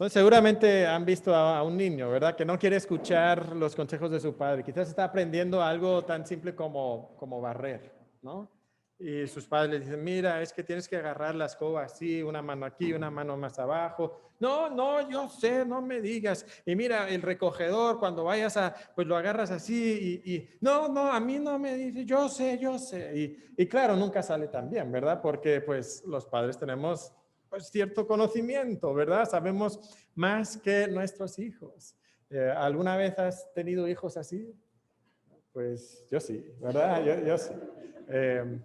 Entonces, seguramente han visto a un niño, ¿verdad? Que no quiere escuchar los consejos de su padre. Quizás está aprendiendo algo tan simple como barrer, ¿no? Y sus padres le dicen, mira, es que tienes que agarrar la escoba así, una mano aquí, una mano más abajo. No, no, yo sé, no me digas. Y mira, el recogedor, cuando vayas pues lo agarras así no, no, a mí no me dice, yo sé, yo sé. Y claro, nunca sale tan bien, ¿verdad? Porque pues los padres tenemos pues, cierto conocimiento, ¿verdad? Sabemos más que nuestros hijos. ¿Alguna vez has tenido hijos así? Pues yo sí, ¿verdad? Yo sí. Eh,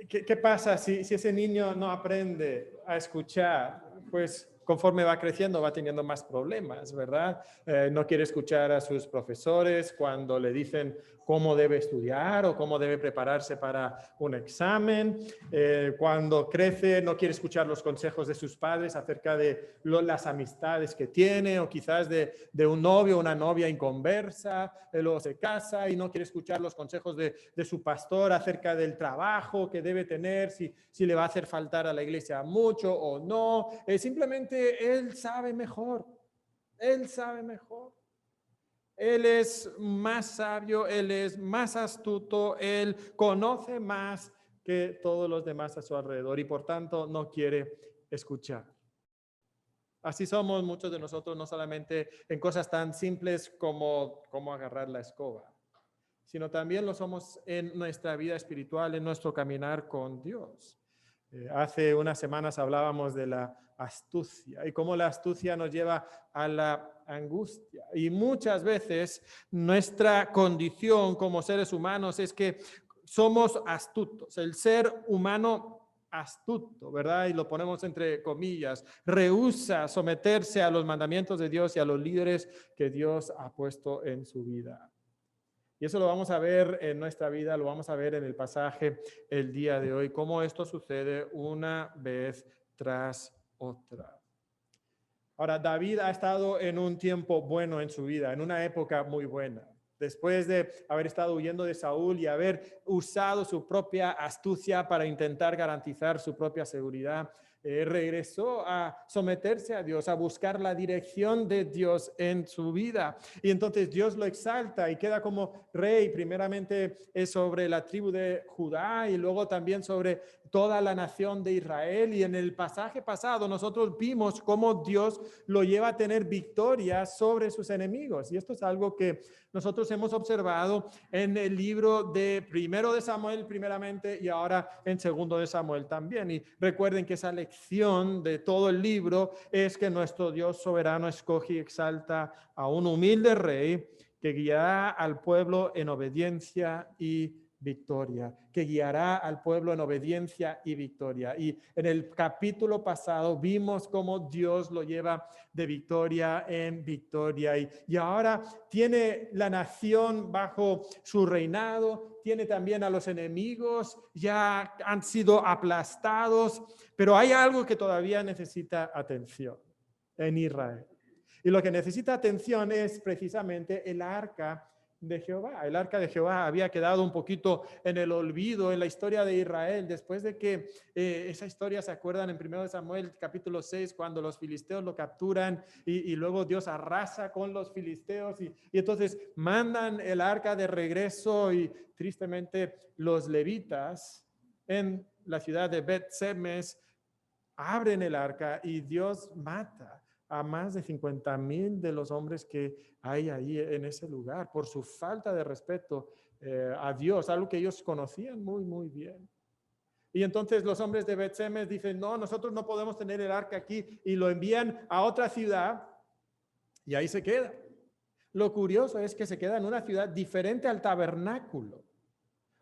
¿Qué pasa si ese niño no aprende a escuchar? Pues conforme va creciendo va teniendo más problemas, ¿verdad? No quiere escuchar a sus profesores cuando le dicen cómo debe estudiar o cómo debe prepararse para un examen. Cuando crece no quiere escuchar los consejos de sus padres acerca de las amistades que tiene o quizás de un novio o una novia inconversa. Luego se casa y no quiere escuchar los consejos de su pastor acerca del trabajo que debe tener, si le va a hacer faltar a la iglesia mucho o no. Simplemente él sabe mejor. Él sabe mejor. Él es más sabio, él es más astuto, él conoce más que todos los demás a su alrededor y por tanto no quiere escuchar. Así somos muchos de nosotros, no solamente en cosas tan simples como agarrar la escoba, sino también lo somos en nuestra vida espiritual, en nuestro caminar con Dios. Hace unas semanas hablábamos de la astucia y cómo la astucia nos lleva a la angustia. Y muchas veces nuestra condición como seres humanos es que somos astutos. El ser humano astuto, ¿verdad? Y lo ponemos entre comillas, rehúsa someterse a los mandamientos de Dios y a los líderes que Dios ha puesto en su vida. Y eso lo vamos a ver en nuestra vida, lo vamos a ver en el pasaje el día de hoy, cómo esto sucede una vez tras otra. Ahora, David ha estado en un tiempo bueno en su vida, en una época muy buena. Después de haber estado huyendo de Saúl y haber usado su propia astucia para intentar garantizar su propia seguridad, regresó a someterse a Dios, a buscar la dirección de Dios en su vida. Y entonces Dios lo exalta y queda como rey, primeramente sobre la tribu de Judá y luego también sobre toda la nación de Israel. Y en el pasaje pasado nosotros vimos cómo Dios lo lleva a tener victoria sobre sus enemigos. Y esto es algo que nosotros hemos observado en el libro de Primero de Samuel primeramente y ahora en Segundo de Samuel también. Y recuerden que esa lección de todo el libro es que nuestro Dios soberano escoge y exalta a un humilde rey que guiará al pueblo en obediencia y victoria, que guiará al pueblo en obediencia y victoria. Y en el capítulo pasado vimos cómo Dios lo lleva de victoria en victoria. Y ahora tiene la nación bajo su reinado, tiene también a los enemigos, ya han sido aplastados, pero hay algo que todavía necesita atención en Israel. Y lo que necesita atención es precisamente el arca de Jehová. El arca de Jehová había quedado un poquito en el olvido en la historia de Israel, después de que esa historia, ¿se acuerdan? En 1 Samuel capítulo 6, cuando los filisteos lo capturan y luego Dios arrasa con los filisteos y entonces mandan el arca de regreso y tristemente los levitas en la ciudad de Bet-Semes abren el arca y Dios mata a más de 50,000 de los hombres que hay ahí en ese lugar por su falta de respeto a Dios, algo que ellos conocían muy, muy bien. Y entonces los hombres de Bet-Semes dicen, no, nosotros no podemos tener el arca aquí y lo envían a otra ciudad y ahí se queda. Lo curioso es que se queda en una ciudad diferente al tabernáculo.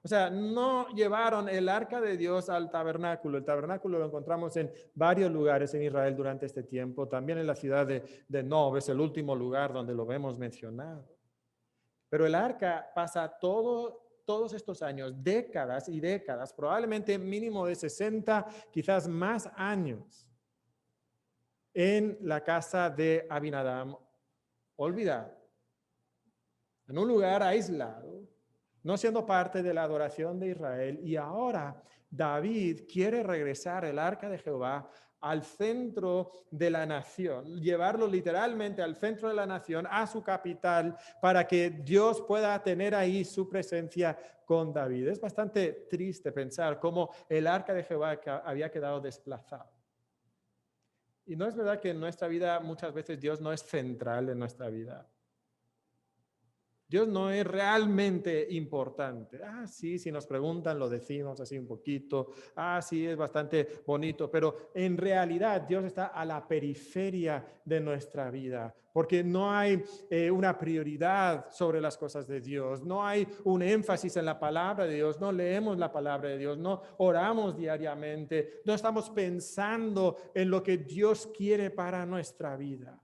O sea, no llevaron el arca de Dios al tabernáculo. El tabernáculo lo encontramos en varios lugares en Israel durante este tiempo. También en la ciudad de Nob, es el último lugar donde lo vemos mencionado. Pero el arca pasa todos estos años, décadas y décadas, probablemente mínimo de 60, quizás más años, en la casa de Abinadab, olvidado, en un lugar aislado, no siendo parte de la adoración de Israel. Y ahora David quiere regresar el arca de Jehová al centro de la nación, llevarlo literalmente al centro de la nación, a su capital, para que Dios pueda tener ahí su presencia con David. Es bastante triste pensar cómo el arca de Jehová había quedado desplazado. Y no es verdad que en nuestra vida muchas veces Dios no es central en nuestra vida. Dios no es realmente importante. Sí, si nos preguntan lo decimos así un poquito. Sí, es bastante bonito, pero en realidad Dios está a la periferia de nuestra vida, porque no hay una prioridad sobre las cosas de Dios, no hay un énfasis en la palabra de Dios, no leemos la palabra de Dios, no oramos diariamente, no estamos pensando en lo que Dios quiere para nuestra vida.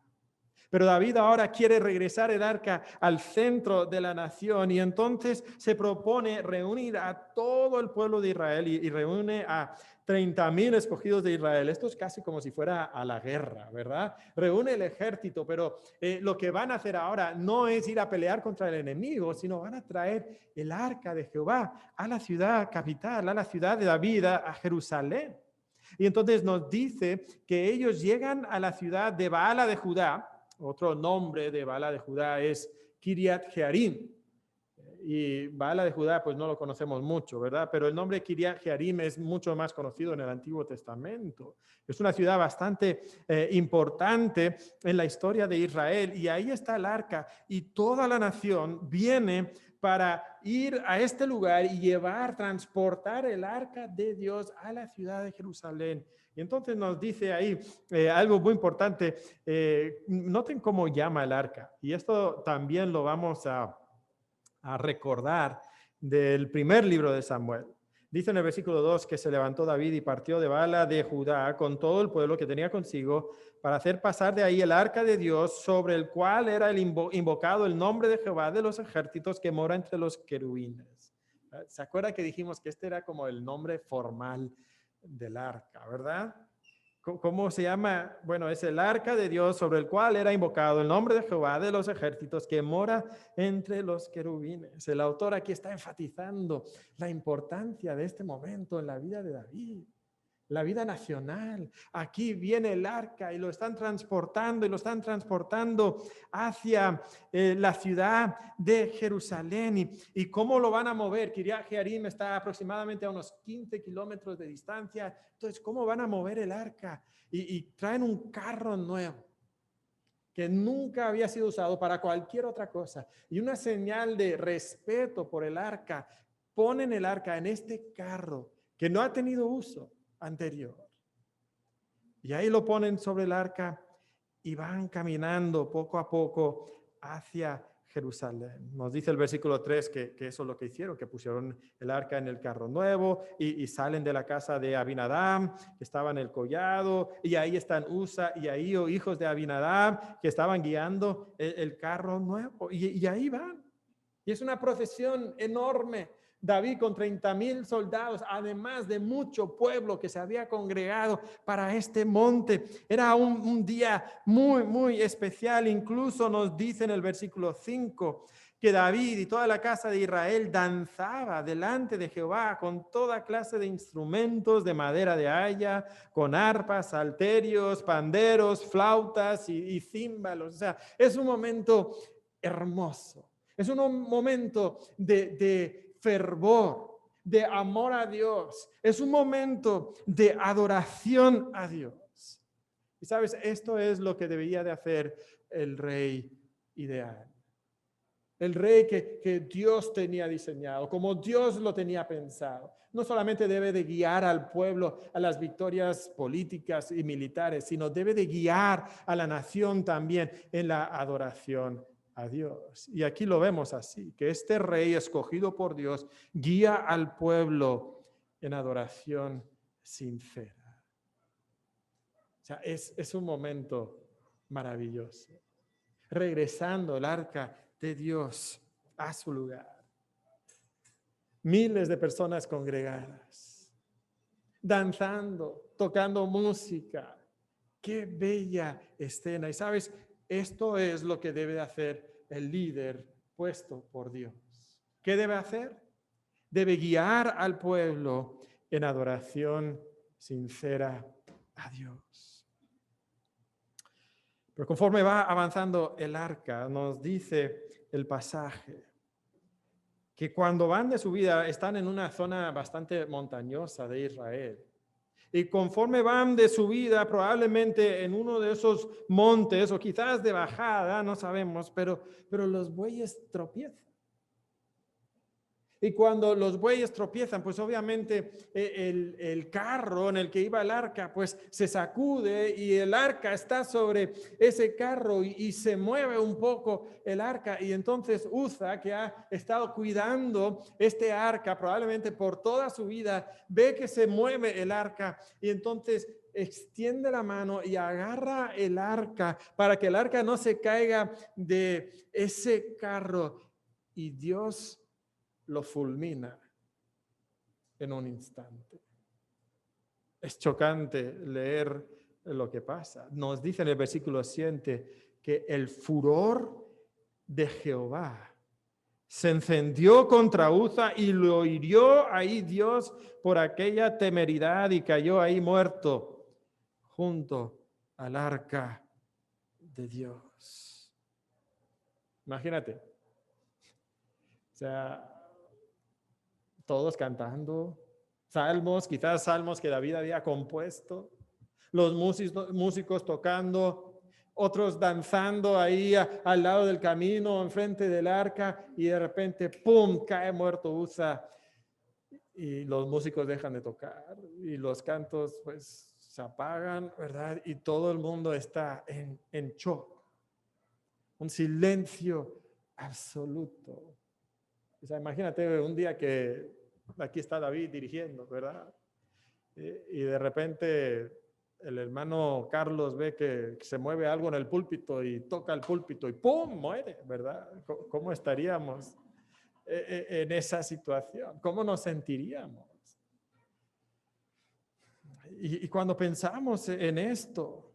Pero David ahora quiere regresar el arca al centro de la nación y entonces se propone reunir a todo el pueblo de Israel y reúne a 30,000 escogidos de Israel. Esto es casi como si fuera a la guerra, ¿verdad? Reúne el ejército, pero lo que van a hacer ahora no es ir a pelear contra el enemigo, sino van a traer el arca de Jehová a la ciudad capital, a la ciudad de David, a Jerusalén. Y entonces nos dice que ellos llegan a la ciudad de Baala de Judá. Otro nombre de Baala de Judá es Kiriat Jearim. Y Baala de Judá, pues no lo conocemos mucho, ¿verdad? Pero el nombre Kiriat Jearim es mucho más conocido en el Antiguo Testamento. Es una ciudad bastante importante en la historia de Israel. Y ahí está el arca. Y toda la nación viene para ir a este lugar y transportar el arca de Dios a la ciudad de Jerusalén. Y entonces nos dice ahí algo muy importante. Noten cómo llama el arca. Y esto también lo vamos a recordar del primer libro de Samuel. Dice en el versículo 2 que se levantó David y partió de Baala de Judá con todo el pueblo que tenía consigo para hacer pasar de ahí el arca de Dios, sobre el cual era invocado el nombre de Jehová de los ejércitos que mora entre los querubines. ¿Se acuerda que dijimos que este era como el nombre formal del arca, verdad? ¿Cómo se llama? Bueno, es el arca de Dios sobre el cual era invocado el nombre de Jehová de los ejércitos que mora entre los querubines. El autor aquí está enfatizando la importancia de este momento en la vida de David, la vida nacional. Aquí viene el arca y lo están transportando hacia la ciudad de Jerusalén. ¿Y cómo lo van a mover? Kiriat Jearim está aproximadamente a unos 15 kilómetros de distancia. Entonces, ¿cómo van a mover el arca? Y traen un carro nuevo que nunca había sido usado para cualquier otra cosa. Y una señal de respeto por el arca, ponen el arca en este carro que no ha tenido uso anterior. Y ahí lo ponen sobre el arca y van caminando poco a poco hacia Jerusalén. Nos dice el versículo 3 que eso es lo que hicieron, que pusieron el arca en el carro nuevo y salen de la casa de Abinadab, que estaba en el collado, y ahí están Usa y ahí hijos de Abinadab, que estaban guiando el carro nuevo, y ahí van. Y es una procesión enorme. David con 30,000 soldados, además de mucho pueblo que se había congregado para este monte. Era un día muy, muy especial. Incluso nos dice en el versículo 5 que David y toda la casa de Israel danzaba delante de Jehová con toda clase de instrumentos de madera de haya, con arpas, salterios, panderos, flautas y címbalos. O sea, es un momento hermoso. Es un momento de fervor, de amor a Dios. Es un momento de adoración a Dios. Y sabes, esto es lo que debería de hacer el rey ideal. El rey que Dios tenía diseñado, como Dios lo tenía pensado. No solamente debe de guiar al pueblo a las victorias políticas y militares, sino debe de guiar a la nación también en la adoración a Dios. Y aquí lo vemos así, que este rey escogido por Dios guía al pueblo en adoración sincera. O sea, es un momento maravilloso. Regresando el arca de Dios a su lugar. Miles de personas congregadas, danzando, tocando música. Qué bella escena. Y sabes, esto es lo que debe hacer el líder puesto por Dios. ¿Qué debe hacer? Debe guiar al pueblo en adoración sincera a Dios. Pero conforme va avanzando el arca, nos dice el pasaje que cuando van de subida están en una zona bastante montañosa de Israel. Y conforme van de subida, probablemente en uno de esos montes o quizás de bajada, no sabemos, pero los bueyes tropiezan. Y cuando los bueyes tropiezan, pues obviamente el carro en el que iba el arca, pues se sacude y el arca está sobre ese carro y se mueve un poco el arca. Y entonces Uza, que ha estado cuidando este arca probablemente por toda su vida, ve que se mueve el arca y entonces extiende la mano y agarra el arca para que el arca no se caiga de ese carro. Y Dios lo fulmina en un instante. Es chocante leer lo que pasa. Nos dice en el versículo 7 que el furor de Jehová se encendió contra Uza y lo hirió ahí Dios por aquella temeridad y cayó ahí muerto junto al arca de Dios. Imagínate. O sea, todos cantando, salmos, quizás salmos que David había compuesto, los músicos tocando, otros danzando ahí al lado del camino, enfrente del arca, y de repente, ¡pum!, cae muerto Uza, y los músicos dejan de tocar, y los cantos pues se apagan, ¿verdad? Y todo el mundo está en shock, un silencio absoluto. O sea, imagínate un día que aquí está David dirigiendo, ¿verdad? Y de repente el hermano Carlos ve que se mueve algo en el púlpito y toca el púlpito y ¡pum!, muere, ¿verdad? ¿Cómo estaríamos en esa situación? ¿Cómo nos sentiríamos? Y cuando pensamos en esto,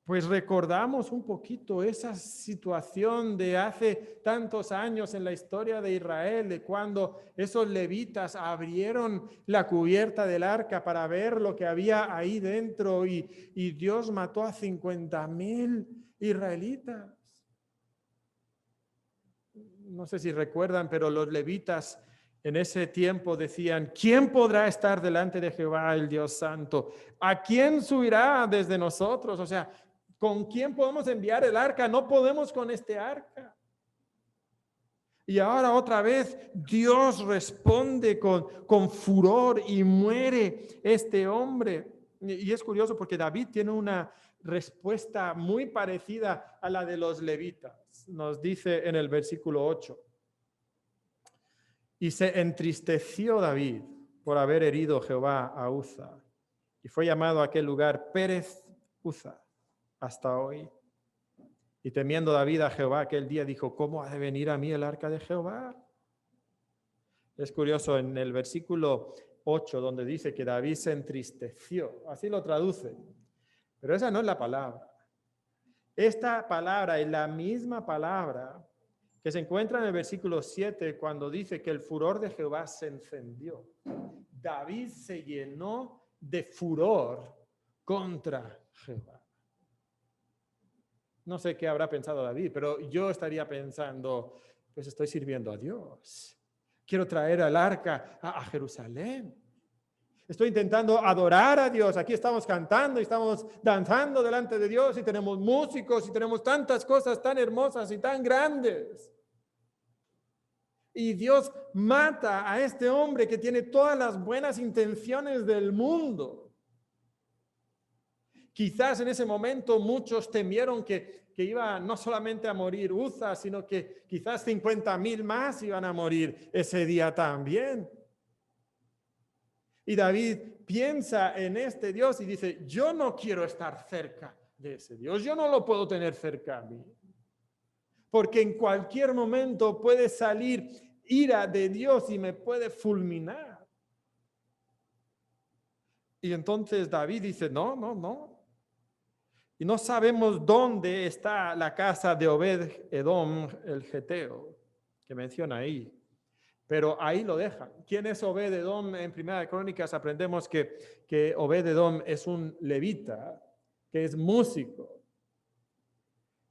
pues recordamos un poquito esa situación de hace tantos años en la historia de Israel, de cuando esos levitas abrieron la cubierta del arca para ver lo que había ahí dentro y Dios mató a 50,000 israelitas. No sé si recuerdan, pero los levitas en ese tiempo decían, ¿quién podrá estar delante de Jehová, el Dios Santo? ¿A quién subirá desde nosotros? O sea, ¿con quién podemos enviar el arca? No podemos con este arca. Y ahora otra vez Dios responde con furor y muere este hombre. Y es curioso porque David tiene una respuesta muy parecida a la de los levitas. Nos dice en el versículo 8. Y se entristeció David por haber herido Jehová a Uza. Y fue llamado a aquel lugar Pérez Uza hasta hoy. Y temiendo David a Jehová aquel día dijo, ¿cómo ha de venir a mí el arca de Jehová? Es curioso en el versículo 8 donde dice que David se entristeció, así lo traduce, pero esa no es la palabra. Esta palabra es la misma palabra que se encuentra en el versículo 7 cuando dice que el furor de Jehová se encendió. David se llenó de furor contra Jehová. No sé qué habrá pensado David, pero yo estaría pensando, pues estoy sirviendo a Dios. Quiero traer al arca a Jerusalén. Estoy intentando adorar a Dios. Aquí estamos cantando y estamos danzando delante de Dios y tenemos músicos y tenemos tantas cosas tan hermosas y tan grandes. Y Dios mata a este hombre que tiene todas las buenas intenciones del mundo. Quizás en ese momento muchos temieron que iba no solamente a morir Uza, sino que quizás 50,000 más iban a morir ese día también. Y David piensa en este Dios y dice, yo no quiero estar cerca de ese Dios, yo no lo puedo tener cerca a mí. Porque en cualquier momento puede salir ira de Dios y me puede fulminar. Y entonces David dice, no. Y no sabemos dónde está la casa de Obed-Edom, el geteo, que menciona ahí. Pero ahí lo dejan. ¿Quién es Obed-edom? En Primera de Crónicas aprendemos que Obed-edom es un levita, que es músico.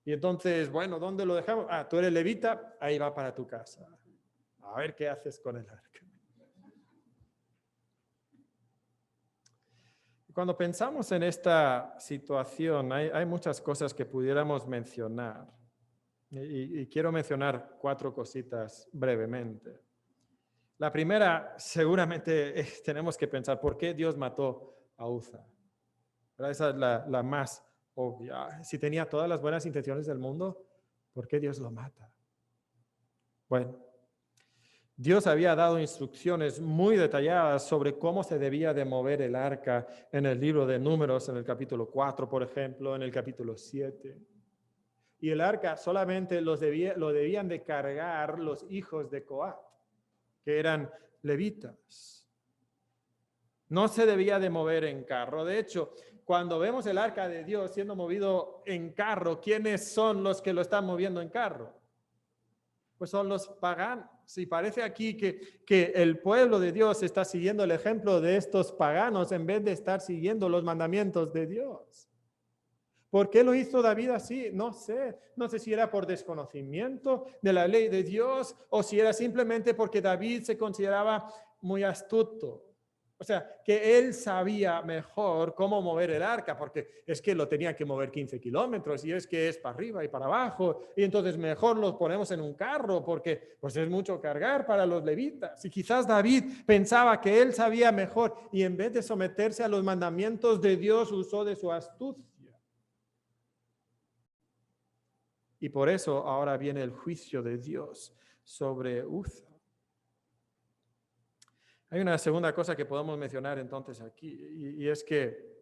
Y entonces, bueno, ¿dónde lo dejamos? Ah, tú eres levita, ahí va para tu casa. A ver qué haces con el arca. Cuando pensamos en esta situación, hay muchas cosas que pudiéramos mencionar. Y quiero mencionar 4 cositas brevemente. La primera, seguramente tenemos que pensar, ¿por qué Dios mató a Uza? ¿Verdad? Esa es la más obvia. Si tenía todas las buenas intenciones del mundo, ¿por qué Dios lo mata? Bueno, Dios había dado instrucciones muy detalladas sobre cómo se debía de mover el arca en el libro de Números, en el capítulo 4, por ejemplo, en el capítulo 7. Y el arca solamente lo debían de cargar los hijos de Coat, que eran levitas. No se debía de mover en carro. De hecho, cuando vemos el arca de Dios siendo movido en carro, ¿quiénes son los que lo están moviendo en carro? Pues son los paganos. Y parece aquí que el pueblo de Dios está siguiendo el ejemplo de estos paganos en vez de estar siguiendo los mandamientos de Dios. ¿Por qué lo hizo David así? No sé. No sé si era por desconocimiento de la ley de Dios o si era simplemente porque David se consideraba muy astuto. O sea, que él sabía mejor cómo mover el arca, porque es que lo tenía que mover 15 kilómetros y es que es para arriba y para abajo, y entonces mejor los ponemos en un carro porque pues es mucho cargar para los levitas. Y quizás David pensaba que él sabía mejor y en vez de someterse a los mandamientos de Dios usó de su astucia. Y por eso ahora viene el juicio de Dios sobre Uza. Hay una segunda cosa que podemos mencionar entonces aquí, y es que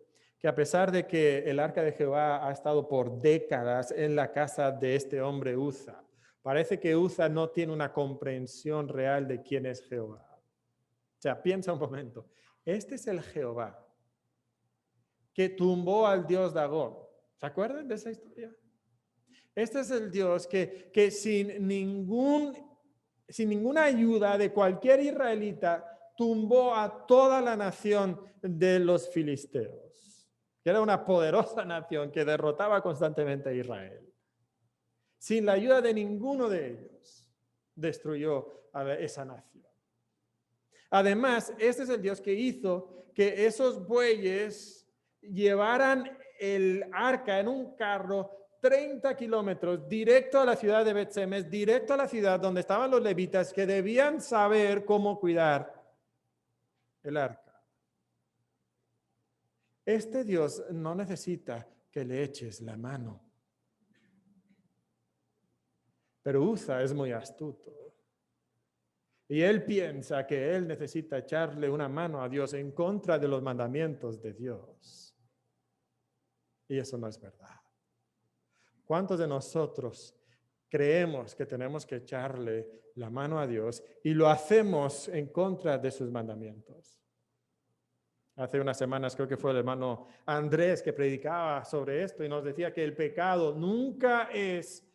a pesar de que el arca de Jehová ha estado por décadas en la casa de este hombre Uza, parece que Uza no tiene una comprensión real de quién es Jehová. O sea, piensa un momento. Este es el Jehová que tumbó al dios Dagón. ¿Se acuerdan de esa historia? Este es el Dios que sin ninguna ayuda de cualquier israelita tumbó a toda la nación de los filisteos, que era una poderosa nación que derrotaba constantemente a Israel. Sin la ayuda de ninguno de ellos, destruyó a esa nación. Además, este es el Dios que hizo que esos bueyes llevaran el arca en un carro 30 kilómetros directo a la ciudad de Bet-Semes, directo a la ciudad donde estaban los levitas que debían saber cómo cuidar el arca. Este Dios no necesita que le eches la mano. Pero Uza es muy astuto. Y él piensa que él necesita echarle una mano a Dios en contra de los mandamientos de Dios. Y eso no es verdad. ¿Cuántos de nosotros creemos que tenemos que echarle la mano a Dios y lo hacemos en contra de sus mandamientos? Hace unas semanas creo que fue el hermano Andrés que predicaba sobre esto y nos decía que el pecado nunca es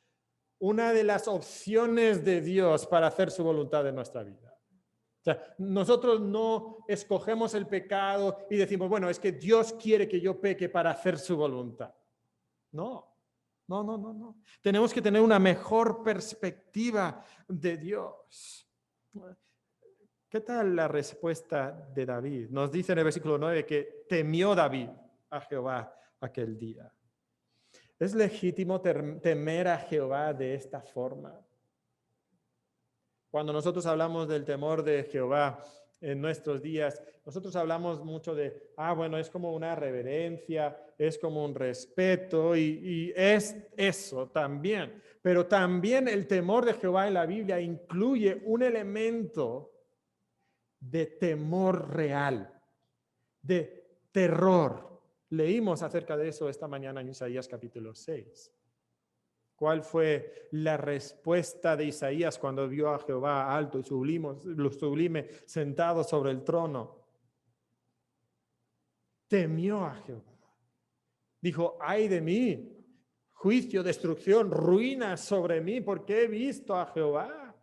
una de las opciones de Dios para hacer su voluntad en nuestra vida. O sea, nosotros no escogemos el pecado y decimos, bueno, es que Dios quiere que yo peque para hacer su voluntad. No. Tenemos que tener una mejor perspectiva de Dios. ¿Qué tal la respuesta de David? Nos dice en el versículo 9 que temió David a Jehová aquel día. ¿Es legítimo temer a Jehová de esta forma? Cuando nosotros hablamos del temor de Jehová en nuestros días, nosotros hablamos mucho de, bueno, es como una reverencia, es como un respeto y es eso también. Pero también el temor de Jehová en la Biblia incluye un elemento de temor real, de terror. Leímos acerca de eso esta mañana en Isaías capítulo 6. ¿Cuál fue la respuesta de Isaías cuando vio a Jehová alto y sublime sentado sobre el trono? Temió a Jehová. Dijo, ay de mí, juicio, destrucción, ruina sobre mí, porque he visto a Jehová.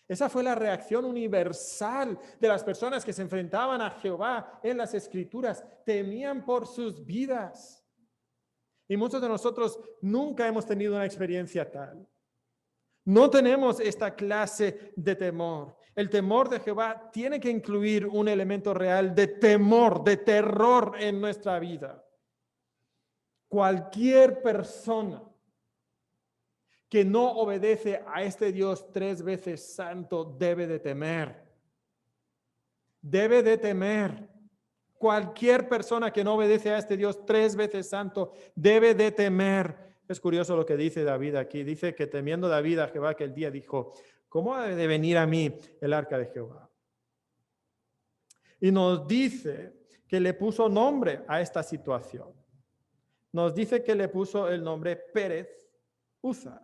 Esa fue la reacción universal de las personas que se enfrentaban a Jehová en las Escrituras. Temían por sus vidas. Y muchos de nosotros nunca hemos tenido una experiencia tal. No tenemos esta clase de temor. El temor de Jehová tiene que incluir un elemento real de temor, de terror en nuestra vida. Cualquier persona que no obedece a este Dios 3 veces santo debe de temer. Debe de temer. Cualquier persona que no obedece a este Dios 3 veces santo debe de temer. Es curioso lo que dice David aquí. Dice que temiendo David a Jehová aquel día dijo, ¿cómo ha de venir a mí el arca de Jehová? Y nos dice que le puso nombre a esta situación. Nos dice que le puso el nombre Pérez Uza.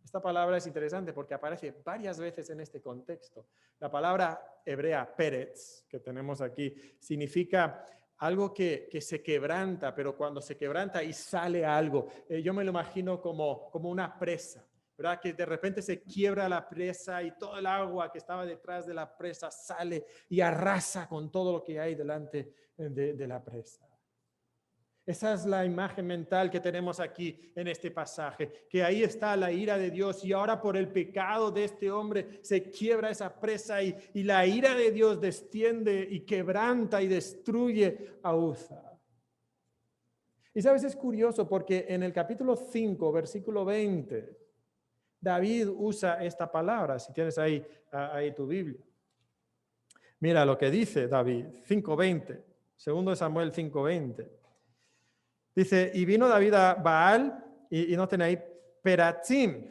Esta palabra es interesante porque aparece varias veces en este contexto. La palabra hebrea Pérez, que tenemos aquí, significa algo que se quebranta, pero cuando se quebranta y sale algo, yo me lo imagino como una presa, ¿verdad? Que de repente se quiebra la presa y todo el agua que estaba detrás de la presa sale y arrasa con todo lo que hay delante de la presa. Esa es la imagen mental que tenemos aquí en este pasaje, que ahí está la ira de Dios y ahora por el pecado de este hombre se quiebra esa presa y la ira de Dios desciende y quebranta y destruye a Uza. Y sabes, es curioso porque en el capítulo 5, versículo 20, David usa esta palabra, si tienes ahí tu Biblia. Mira lo que dice David, 5:20, 2 Samuel 5:20. Dice, y vino David a Baal, y no tiene ahí Peratzim,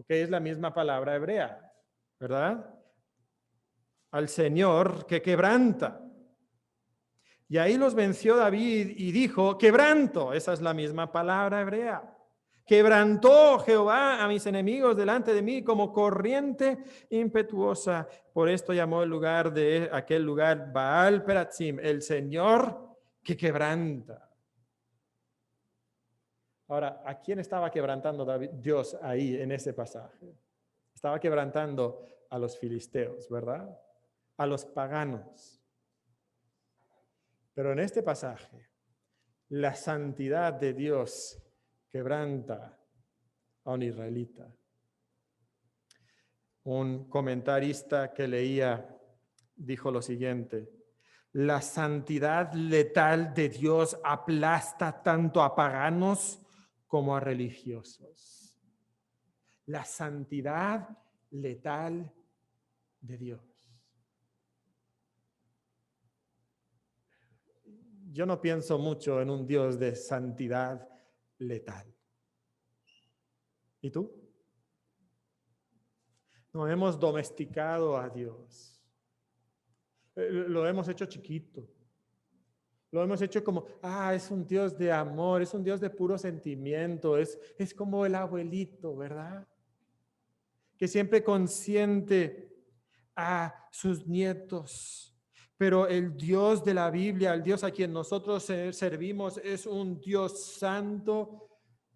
que es la misma palabra hebrea, ¿verdad? Al Señor que quebranta. Y ahí los venció David y dijo, quebranto, esa es la misma palabra hebrea. Quebrantó Jehová a mis enemigos delante de mí como corriente impetuosa. Por esto llamó el lugar de aquel lugar Baal Peratzim, el Señor que quebranta. Ahora, ¿a quién estaba quebrantando Dios ahí en ese pasaje? Estaba quebrantando a los filisteos, ¿verdad? A los paganos. Pero en este pasaje, la santidad de Dios quebranta a un israelita. Un comentarista que leía dijo lo siguiente: la santidad letal de Dios aplasta tanto a paganos como a religiosos. La santidad letal de Dios. Yo no pienso mucho en un Dios de santidad letal. ¿Y tú? No hemos domesticado a Dios. Lo hemos hecho chiquito. Lo hemos hecho como, es un Dios de amor, es un Dios de puro sentimiento, es como el abuelito, ¿verdad? Que siempre consiente a sus nietos. Pero el Dios de la Biblia, el Dios a quien nosotros servimos, es un Dios santo,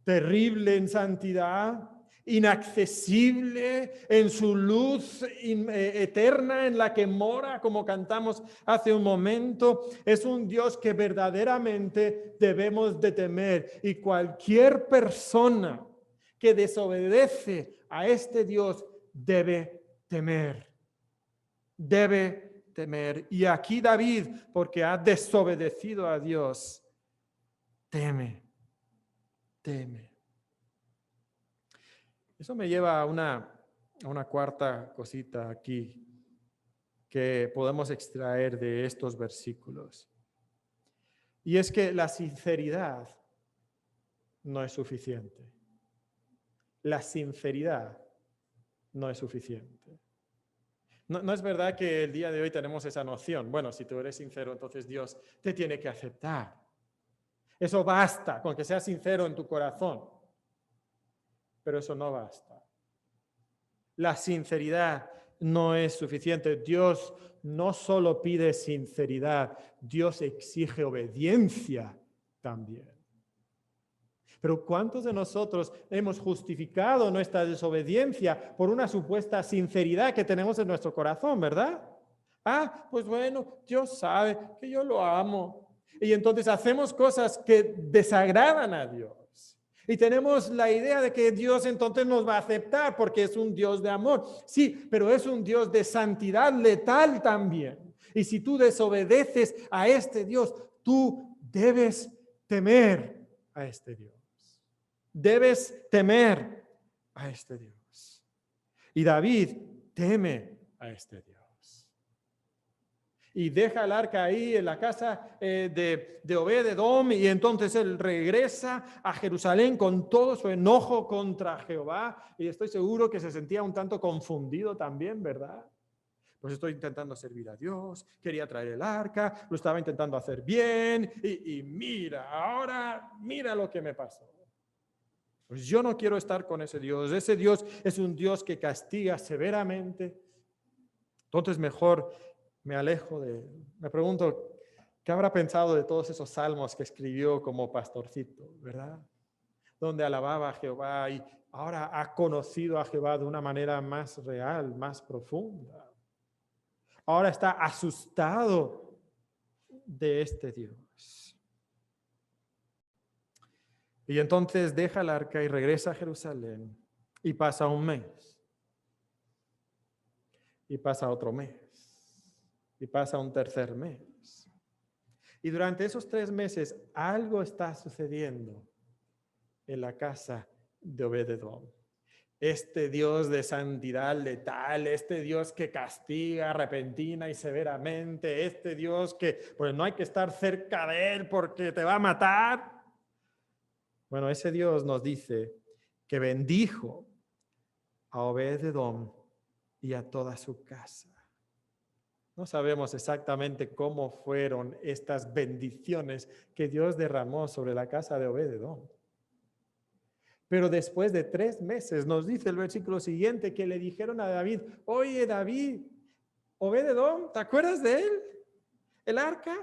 terrible en santidad, inaccesible en su luz eterna en la que mora, como cantamos hace un momento. Es un Dios que verdaderamente debemos de temer, y cualquier persona que desobedece a este Dios debe temer. Debe temer. Y aquí David, porque ha desobedecido a Dios, teme. Eso me lleva a una cuarta cosita aquí que podemos extraer de estos versículos. Y es que la sinceridad no es suficiente. La sinceridad no es suficiente. No es verdad que el día de hoy tenemos esa noción. Bueno, si tú eres sincero, entonces Dios te tiene que aceptar. Eso basta con que seas sincero en tu corazón. Pero eso no basta. La sinceridad no es suficiente. Dios no solo pide sinceridad, Dios exige obediencia también. Pero ¿cuántos de nosotros hemos justificado nuestra desobediencia por una supuesta sinceridad que tenemos en nuestro corazón, verdad? Ah, pues bueno, Dios sabe que yo lo amo. Y entonces hacemos cosas que desagradan a Dios. Y tenemos la idea de que Dios entonces nos va a aceptar porque es un Dios de amor. Sí, pero es un Dios de santidad letal también. Y si tú desobedeces a este Dios, tú debes temer a este Dios. Debes temer a este Dios. Y David teme a este Dios. Y deja el arca ahí en la casa de Obed-edom, y entonces él regresa a Jerusalén con todo su enojo contra Jehová, y estoy seguro que se sentía un tanto confundido también, ¿verdad? Pues estoy intentando servir a Dios, quería traer el arca, lo estaba intentando hacer bien, y mira, ahora mira lo que me pasó. Pues yo no quiero estar con ese Dios es un Dios que castiga severamente. Entonces mejor me alejo me pregunto, ¿qué habrá pensado de todos esos salmos que escribió como pastorcito, verdad? Donde alababa a Jehová y ahora ha conocido a Jehová de una manera más real, más profunda. Ahora está asustado de este Dios. Y entonces deja el arca y regresa a Jerusalén y pasa un mes. Y pasa otro mes. Y pasa un tercer mes. Y durante esos 3 meses algo está sucediendo en la casa de Obed-edom. Este Dios de santidad letal, este Dios que castiga repentina y severamente, este Dios que pues no hay que estar cerca de él porque te va a matar. Bueno, ese Dios nos dice que bendijo a Obed-edom y a toda su casa. No sabemos exactamente cómo fueron estas bendiciones que Dios derramó sobre la casa de Obed-edom. Pero después de 3 meses, nos dice el versículo siguiente, que le dijeron a David: oye David, Obed-edom, ¿te acuerdas de él? El arca,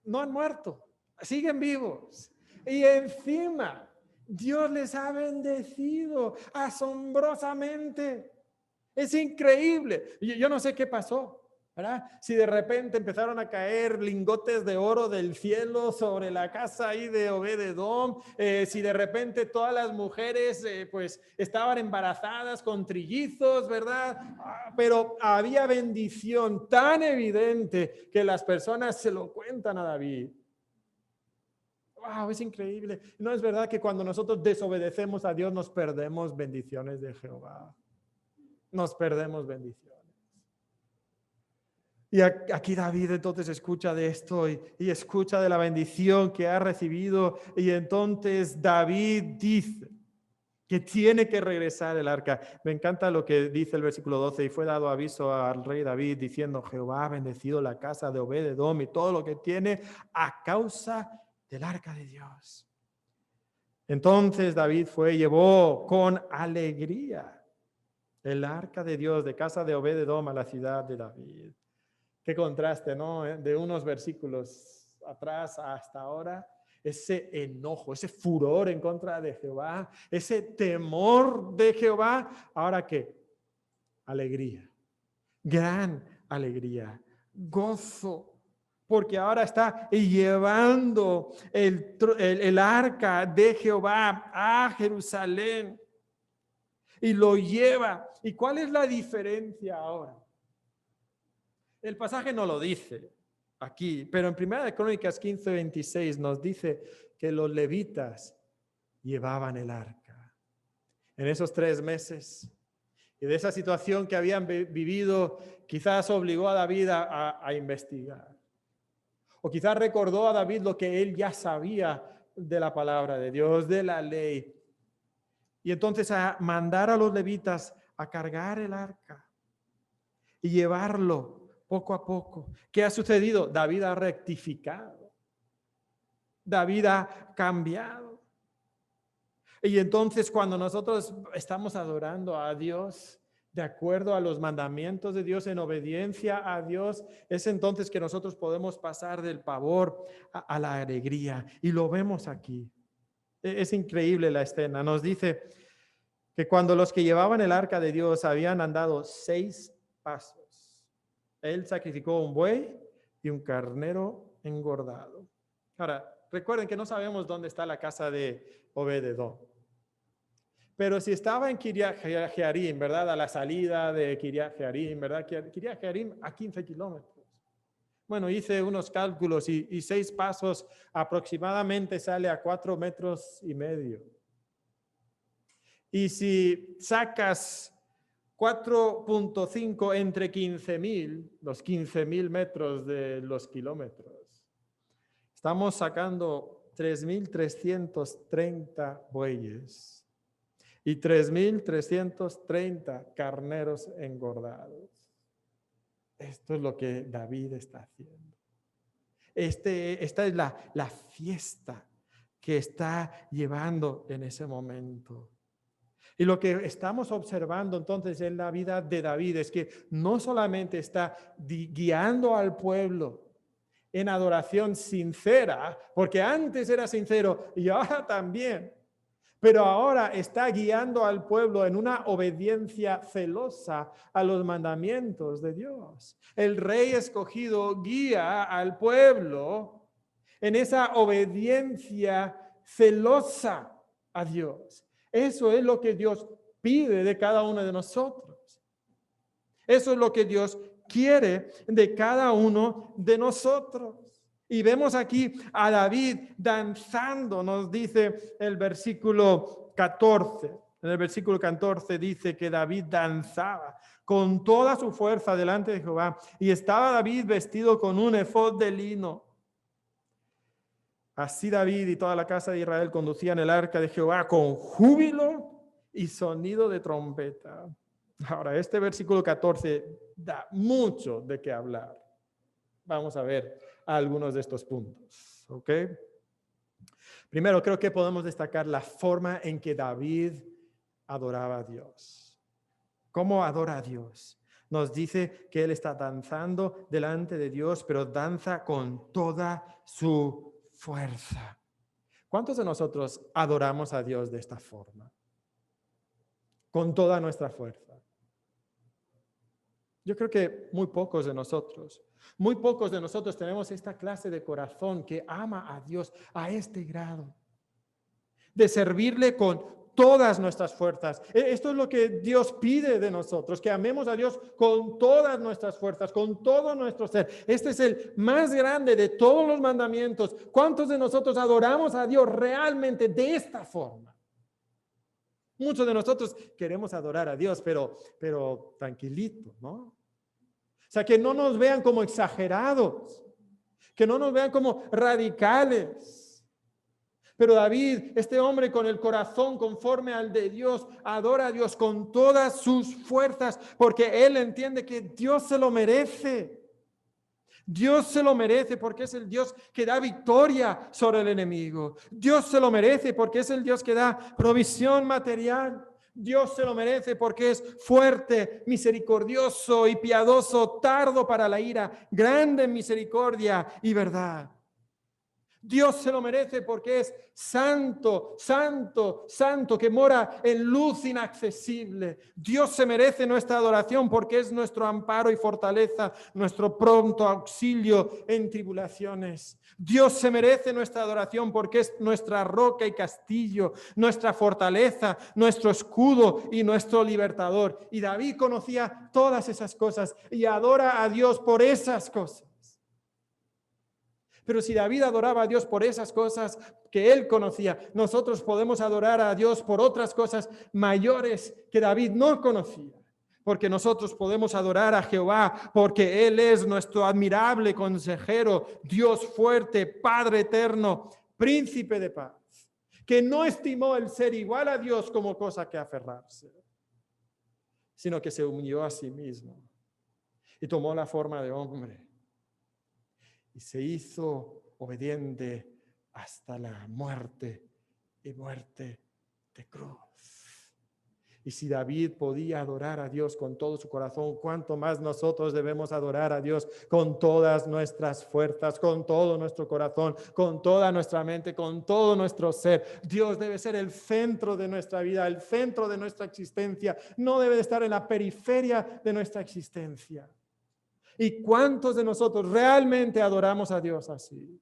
no han muerto, siguen vivos. Y encima, Dios les ha bendecido asombrosamente. Es increíble. Yo no sé qué pasó, ¿verdad? Si de repente empezaron a caer lingotes de oro del cielo sobre la casa ahí de Obed-edom, si de repente todas las mujeres pues estaban embarazadas con trillizos, ¿verdad? Pero había bendición tan evidente que las personas se lo cuentan a David. Wow, es increíble. ¿No es verdad que cuando nosotros desobedecemos a Dios nos perdemos bendiciones de Jehová? Nos perdemos bendiciones. Y aquí David entonces escucha de esto y escucha de la bendición que ha recibido, y entonces David dice que tiene que regresar el arca. Me encanta lo que dice el versículo 12: y fue dado aviso al rey David diciendo: Jehová ha bendecido la casa de Obed-edom y todo lo que tiene a causa del arca de Dios. Entonces David fue y llevó con alegría el arca de Dios de casa de Obed-edom a la ciudad de David. Qué contraste, ¿no? De unos versículos atrás hasta ahora, ese enojo, ese furor en contra de Jehová, ese temor de Jehová. ¿Ahora qué? Alegría, gran alegría, gozo, porque ahora está llevando el arca de Jehová a Jerusalén. Y lo lleva. ¿Y cuál es la diferencia ahora? El pasaje no lo dice aquí, pero en 1 Crónicas 15:26 nos dice que los levitas llevaban el arca. En esos 3 meses y de esa situación que habían vivido, quizás obligó a David a investigar. O quizás recordó a David lo que él ya sabía de la palabra de Dios, de la ley. Y entonces a mandar a los levitas a cargar el arca y llevarlo poco a poco. ¿Qué ha sucedido? David ha rectificado. David ha cambiado. Y entonces cuando nosotros estamos adorando a Dios de acuerdo a los mandamientos de Dios, en obediencia a Dios, es entonces que nosotros podemos pasar del pavor a la alegría. Y lo vemos aquí. Es increíble la escena. Nos dice que cuando los que llevaban el arca de Dios habían andado 6 pasos, él sacrificó un buey y un carnero engordado. Ahora, recuerden que no sabemos dónde está la casa de Obed-edom. Pero si estaba en Kiriat Jearim, ¿verdad? A la salida de Kiriat Jearim, ¿verdad? Kiriat Jearim a 15 kilómetros. Bueno, hice unos cálculos y 6 pasos aproximadamente sale a 4,5 metros. Y si sacas 4,5 entre 15,000, los 15,000 metros de los kilómetros, estamos sacando 3,330 bueyes y 3,330 carneros engordados. Esto es lo que David está haciendo. Esta es la fiesta que está llevando en ese momento. Y lo que estamos observando entonces en la vida de David es que no solamente está guiando al pueblo en adoración sincera, porque antes era sincero y ahora también, pero ahora está guiando al pueblo en una obediencia celosa a los mandamientos de Dios. El rey escogido guía al pueblo en esa obediencia celosa a Dios. Eso es lo que Dios pide de cada uno de nosotros. Eso es lo que Dios quiere de cada uno de nosotros. Y vemos aquí a David danzando, nos dice el versículo 14. En el versículo 14 dice que David danzaba con toda su fuerza delante de Jehová. Y estaba David vestido con un efod de lino. Así David y toda la casa de Israel conducían el arca de Jehová con júbilo y sonido de trompeta. Ahora, este versículo 14 da mucho de qué hablar. Vamos a ver algunos de estos puntos, ¿ok? Primero, creo que podemos destacar la forma en que David adoraba a Dios. ¿Cómo adora a Dios? Nos dice que él está danzando delante de Dios, pero danza con toda su fuerza. ¿Cuántos de nosotros adoramos a Dios de esta forma? Con toda nuestra fuerza. Yo creo que muy pocos de nosotros tenemos esta clase de corazón que ama a Dios a este grado, de servirle con todas nuestras fuerzas. Esto es lo que Dios pide de nosotros, que amemos a Dios con todas nuestras fuerzas, con todo nuestro ser. Este es el más grande de todos los mandamientos. ¿Cuántos de nosotros adoramos a Dios realmente de esta forma? Muchos de nosotros queremos adorar a Dios, pero tranquilito, ¿no? O sea, que no nos vean como exagerados, que no nos vean como radicales. Pero David, este hombre con el corazón conforme al de Dios, adora a Dios con todas sus fuerzas, porque él entiende que Dios se lo merece. Dios se lo merece porque es el Dios que da victoria sobre el enemigo. Dios se lo merece porque es el Dios que da provisión material. Dios se lo merece porque es fuerte, misericordioso y piadoso, tardo para la ira, grande en misericordia y verdad. Dios se lo merece porque es santo, santo, santo, que mora en luz inaccesible. Dios se merece nuestra adoración porque es nuestro amparo y fortaleza, nuestro pronto auxilio en tribulaciones. Dios se merece nuestra adoración porque es nuestra roca y castillo, nuestra fortaleza, nuestro escudo y nuestro libertador. Y David conocía todas esas cosas y adora a Dios por esas cosas. Pero si David adoraba a Dios por esas cosas que él conocía, nosotros podemos adorar a Dios por otras cosas mayores que David no conocía. Porque nosotros podemos adorar a Jehová porque Él es nuestro admirable consejero, Dios fuerte, Padre eterno, príncipe de paz, que no estimó el ser igual a Dios como cosa que aferrarse, sino que se humilló a sí mismo y tomó la forma de hombre. Y se hizo obediente hasta la muerte y muerte de cruz. Y si David podía adorar a Dios con todo su corazón, ¿cuánto más nosotros debemos adorar a Dios con todas nuestras fuerzas, con todo nuestro corazón, con toda nuestra mente, con todo nuestro ser? Dios debe ser el centro de nuestra vida, el centro de nuestra existencia. No debe de estar en la periferia de nuestra existencia. ¿Y cuántos de nosotros realmente adoramos a Dios así?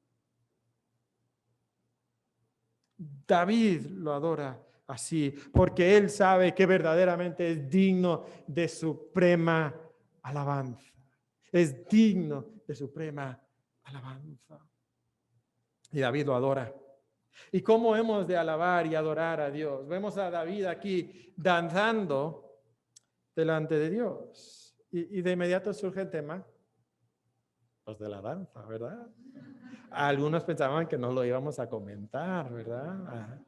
David lo adora así, porque él sabe que verdaderamente es digno de suprema alabanza. Es digno de suprema alabanza. Y David lo adora. ¿Y cómo hemos de alabar y adorar a Dios? Vemos a David aquí danzando delante de Dios. Y de inmediato surge el tema, pues, de la danza, ¿verdad? Algunos pensaban que no lo íbamos a comentar, ¿verdad?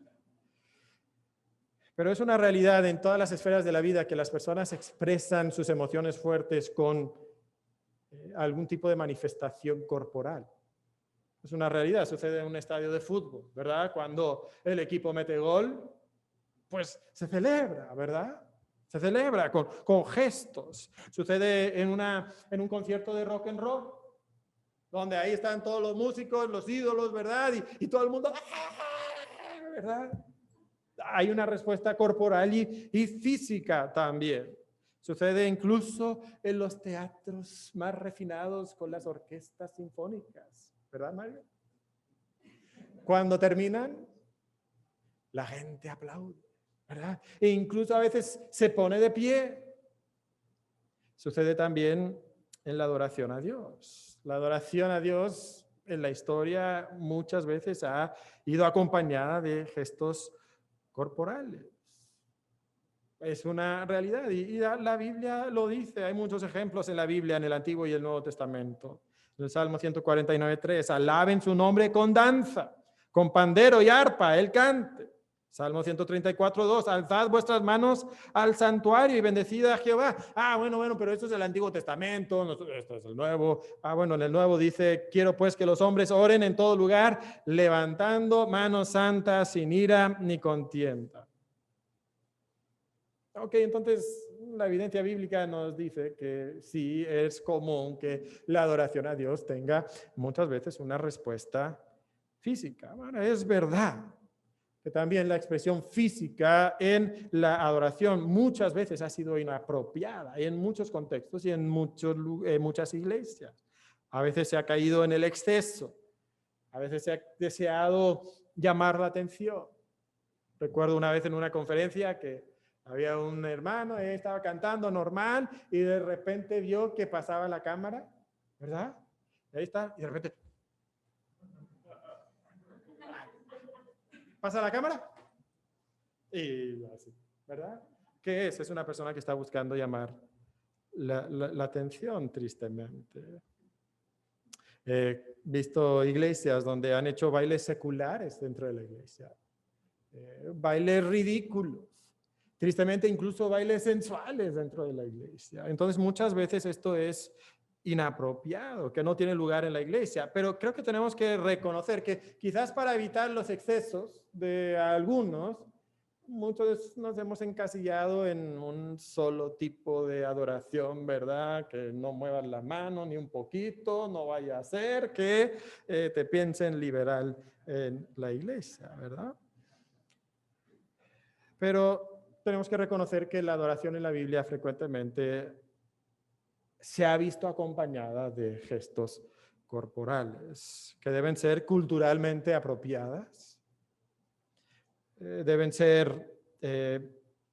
Pero es una realidad en todas las esferas de la vida que las personas expresan sus emociones fuertes con algún tipo de manifestación corporal. Es una realidad, sucede en un estadio de fútbol, ¿verdad? Cuando el equipo mete gol, pues se celebra, ¿verdad? Se celebra con gestos. Sucede en un concierto de rock and roll, donde ahí están todos los músicos, los ídolos, ¿verdad? Y todo el mundo, ¿verdad? Hay una respuesta corporal y física también. Sucede incluso en los teatros más refinados con las orquestas sinfónicas, ¿verdad, Mario? Cuando terminan, la gente aplaude, ¿verdad? E incluso a veces se pone de pie. Sucede también en la adoración a Dios. La adoración a Dios en la historia muchas veces ha ido acompañada de gestos corporales. Es una realidad y la Biblia lo dice. Hay muchos ejemplos en la Biblia, en el Antiguo y el Nuevo Testamento. En el Salmo 149:3, alaben su nombre con danza, con pandero y arpa, él cante. Salmo 134:2, alzad vuestras manos al santuario y bendecid a Jehová. Bueno, pero esto es el Antiguo Testamento, esto es el Nuevo. Bueno, en el Nuevo dice, quiero pues que los hombres oren en todo lugar, levantando manos santas sin ira ni contienda. Ok, entonces la evidencia bíblica nos dice que sí es común que la adoración a Dios tenga muchas veces una respuesta física. Bueno, es verdad que también la expresión física en la adoración muchas veces ha sido inapropiada en muchos contextos y en muchas iglesias. A veces se ha caído en el exceso, a veces se ha deseado llamar la atención. Recuerdo una vez en una conferencia que había un hermano, él estaba cantando normal y de repente vio que pasaba la cámara, ¿verdad? Y ahí está, y de repente pasa la cámara y así, ¿verdad? ¿Qué es? Es una persona que está buscando llamar la atención, tristemente. He visto iglesias donde han hecho bailes seculares dentro de la iglesia, bailes ridículos. Tristemente, incluso bailes sensuales dentro de la iglesia. Entonces, muchas veces esto es inapropiado, que no tiene lugar en la iglesia. Pero creo que tenemos que reconocer que quizás para evitar los excesos de algunos, muchos nos hemos encasillado en un solo tipo de adoración, ¿verdad? Que no muevas la mano ni un poquito, no vaya a ser que te piensen liberal en la iglesia, ¿verdad? Pero tenemos que reconocer que la adoración en la Biblia frecuentemente se ha visto acompañada de gestos corporales que deben ser culturalmente apropiadas, deben ser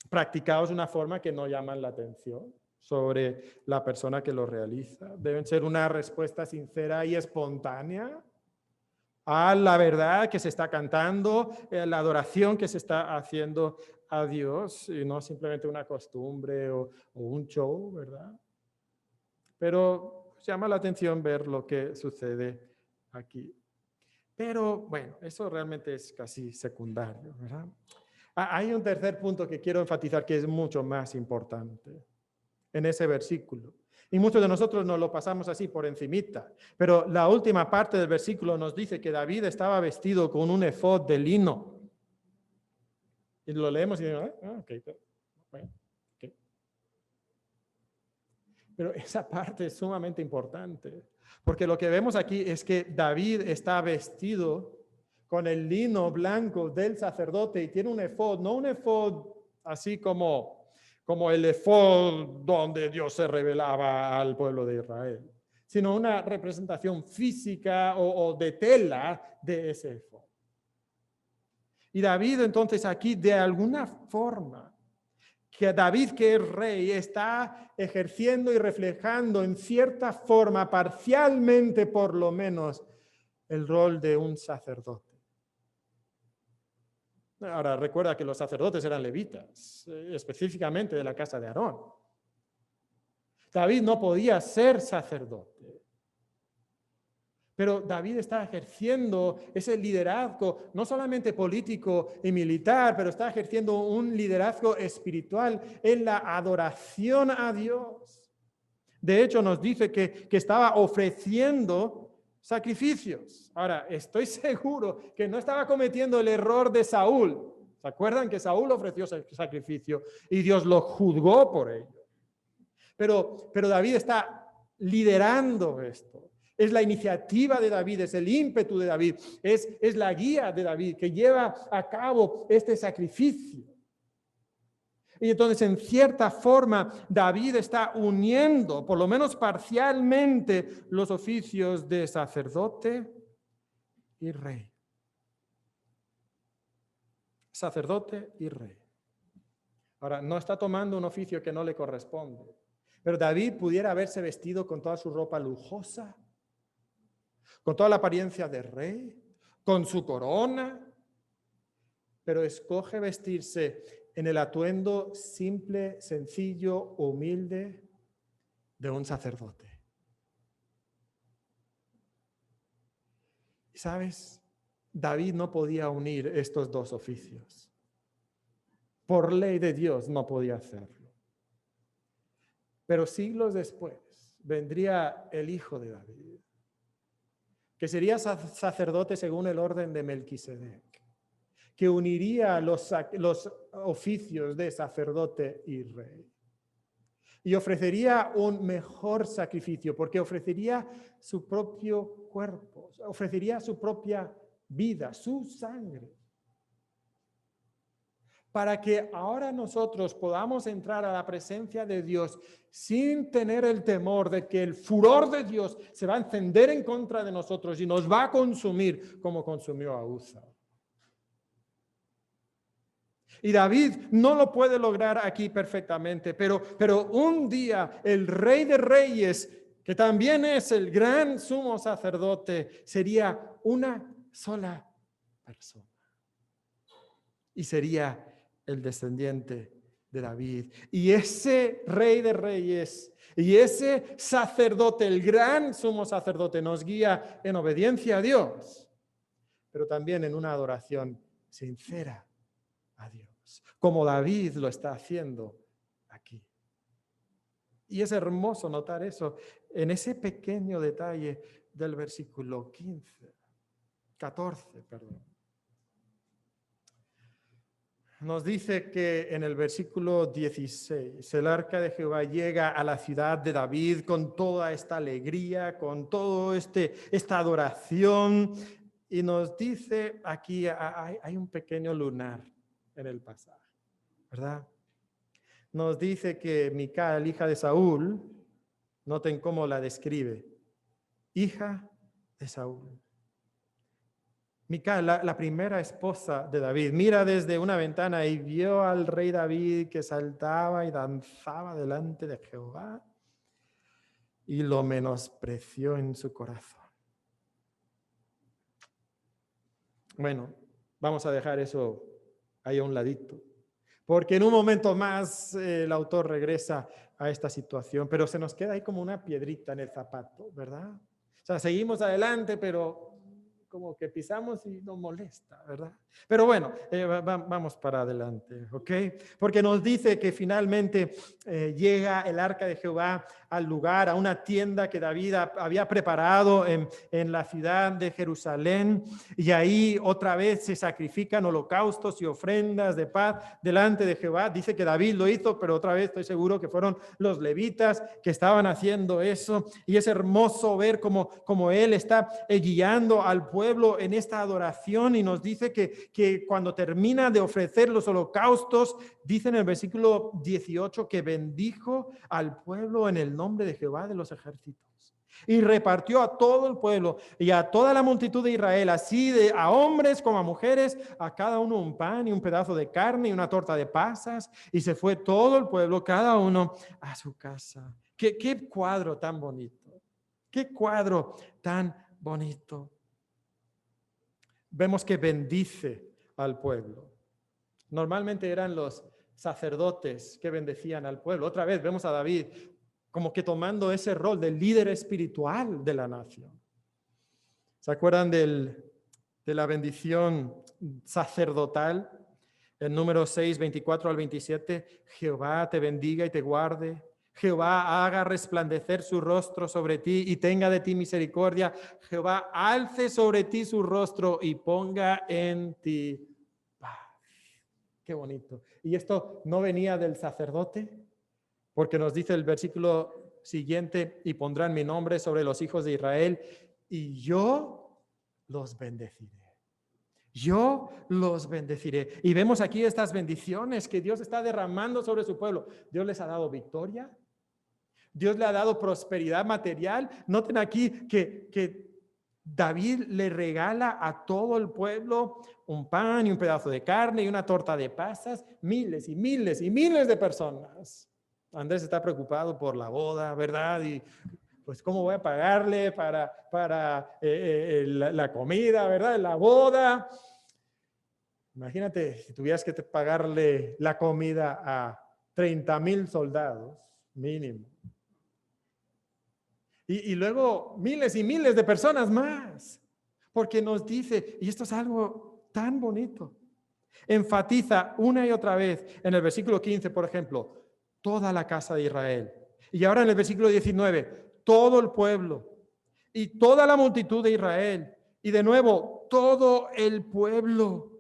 practicados de una forma que no llaman la atención sobre la persona que lo realiza, deben ser una respuesta sincera y espontánea a la verdad que se está cantando, la adoración que se está haciendo a Dios, y no simplemente una costumbre o un show, ¿verdad? Pero llama la atención ver lo que sucede aquí. Pero bueno, eso realmente es casi secundario, ¿verdad? Hay un tercer punto que quiero enfatizar que es mucho más importante en ese versículo. Y muchos de nosotros nos lo pasamos así por encimita. Pero la última parte del versículo nos dice que David estaba vestido con un efod de lino. Y lo leemos y digo, ok. Bueno, ¿qué? Pero esa parte es sumamente importante, porque lo que vemos aquí es que David está vestido con el lino blanco del sacerdote y tiene un efod, no un efod así como el efod donde Dios se revelaba al pueblo de Israel, sino una representación física o de tela de ese efod. Y David entonces aquí de alguna forma, que David, que es rey, está ejerciendo y reflejando en cierta forma, parcialmente por lo menos, el rol de un sacerdote. Ahora, recuerda que los sacerdotes eran levitas, específicamente de la casa de Aarón. David no podía ser sacerdote, pero David está ejerciendo ese liderazgo, no solamente político y militar, pero está ejerciendo un liderazgo espiritual en la adoración a Dios. De hecho, nos dice que estaba ofreciendo sacrificios. Ahora, estoy seguro que no estaba cometiendo el error de Saúl. ¿Se acuerdan que Saúl ofreció sacrificio y Dios lo juzgó por ello? Pero David está liderando esto. Es la iniciativa de David, es el ímpetu de David, es la guía de David que lleva a cabo este sacrificio. Y entonces, en cierta forma, David está uniendo, por lo menos parcialmente, los oficios de sacerdote y rey. Sacerdote y rey. Ahora, no está tomando un oficio que no le corresponde, pero David pudiera haberse vestido con toda su ropa lujosa, con toda la apariencia de rey, con su corona, pero escoge vestirse en el atuendo simple, sencillo, humilde de un sacerdote. Y sabes, David no podía unir estos dos oficios. Por ley de Dios no podía hacerlo. Pero siglos después vendría el hijo de David, que sería sacerdote según el orden de Melquisedec, que uniría los oficios de sacerdote y rey. Y ofrecería un mejor sacrificio, porque ofrecería su propio cuerpo, ofrecería su propia vida, su sangre, para que ahora nosotros podamos entrar a la presencia de Dios sin tener el temor de que el furor de Dios se va a encender en contra de nosotros y nos va a consumir como consumió a Uza. Y David no lo puede lograr aquí perfectamente, pero un día el Rey de Reyes, que también es el gran sumo sacerdote, sería una sola persona. Y sería el descendiente de David. Y ese Rey de Reyes y ese sacerdote, el gran sumo sacerdote, nos guía en obediencia a Dios, pero también en una adoración sincera a Dios, como David lo está haciendo aquí. Y es hermoso notar eso en ese pequeño detalle del versículo 14, perdón. Nos dice que en el versículo 16, el arca de Jehová llega a la ciudad de David con toda esta alegría, con todo esta adoración, y nos dice aquí, hay un pequeño lunar en el pasaje, ¿verdad? Nos dice que Mical, hija de Saúl, noten cómo la describe, hija de Saúl. Mical, la primera esposa de David, mira desde una ventana y vio al rey David que saltaba y danzaba delante de Jehová y lo menospreció en su corazón. Bueno, vamos a dejar eso ahí a un ladito, porque en un momento más el autor regresa a esta situación, pero se nos queda ahí como una piedrita en el zapato, ¿verdad? O sea, seguimos adelante, pero como que pisamos y nos molesta, ¿verdad? Pero bueno, vamos para adelante, ¿ok? Porque nos dice que finalmente llega el arca de Jehová al lugar, a una tienda que David había preparado en la ciudad de Jerusalén, y ahí otra vez se sacrifican holocaustos y ofrendas de paz delante de Jehová. Dice que David lo hizo, pero otra vez estoy seguro que fueron los levitas que estaban haciendo eso, y es hermoso ver cómo él está guiando al pueblo en esta adoración, y nos dice que cuando termina de ofrecer los holocaustos, dice en el versículo 18 que bendijo al pueblo en el nombre de Jehová de los ejércitos. Y repartió a todo el pueblo y a toda la multitud de Israel, así a hombres como a mujeres, a cada uno un pan y un pedazo de carne y una torta de pasas, y se fue todo el pueblo, cada uno a su casa. Qué cuadro tan bonito, qué cuadro tan bonito. Vemos que bendice al pueblo. Normalmente eran los sacerdotes que bendecían al pueblo. Otra vez vemos a David como que tomando ese rol de líder espiritual de la nación. ¿Se acuerdan de la bendición sacerdotal? En Números 6, 24 al 27, Jehová te bendiga y te guarde. Jehová haga resplandecer su rostro sobre ti y tenga de ti misericordia. Jehová alce sobre ti su rostro y ponga en ti paz. Qué bonito. ¿Y esto no venía del sacerdote? Porque nos dice el versículo siguiente, y pondrán mi nombre sobre los hijos de Israel y yo los bendeciré. Yo los bendeciré. Y vemos aquí estas bendiciones que Dios está derramando sobre su pueblo. Dios les ha dado victoria. Dios le ha dado prosperidad material. Noten aquí que David le regala a todo el pueblo un pan y un pedazo de carne y una torta de pasas, miles y miles y miles de personas. Andrés está preocupado por la boda, ¿verdad? Y pues cómo voy a pagarle para la comida, ¿verdad? La boda. Imagínate si tuvieras que pagarle la comida a 30,000 soldados mínimo. Y luego miles y miles de personas más. Porque nos dice, y esto es algo tan bonito, enfatiza una y otra vez en el versículo 15, por ejemplo, toda la casa de Israel. Y ahora en el versículo 19, todo el pueblo y toda la multitud de Israel. Y de nuevo, todo el pueblo.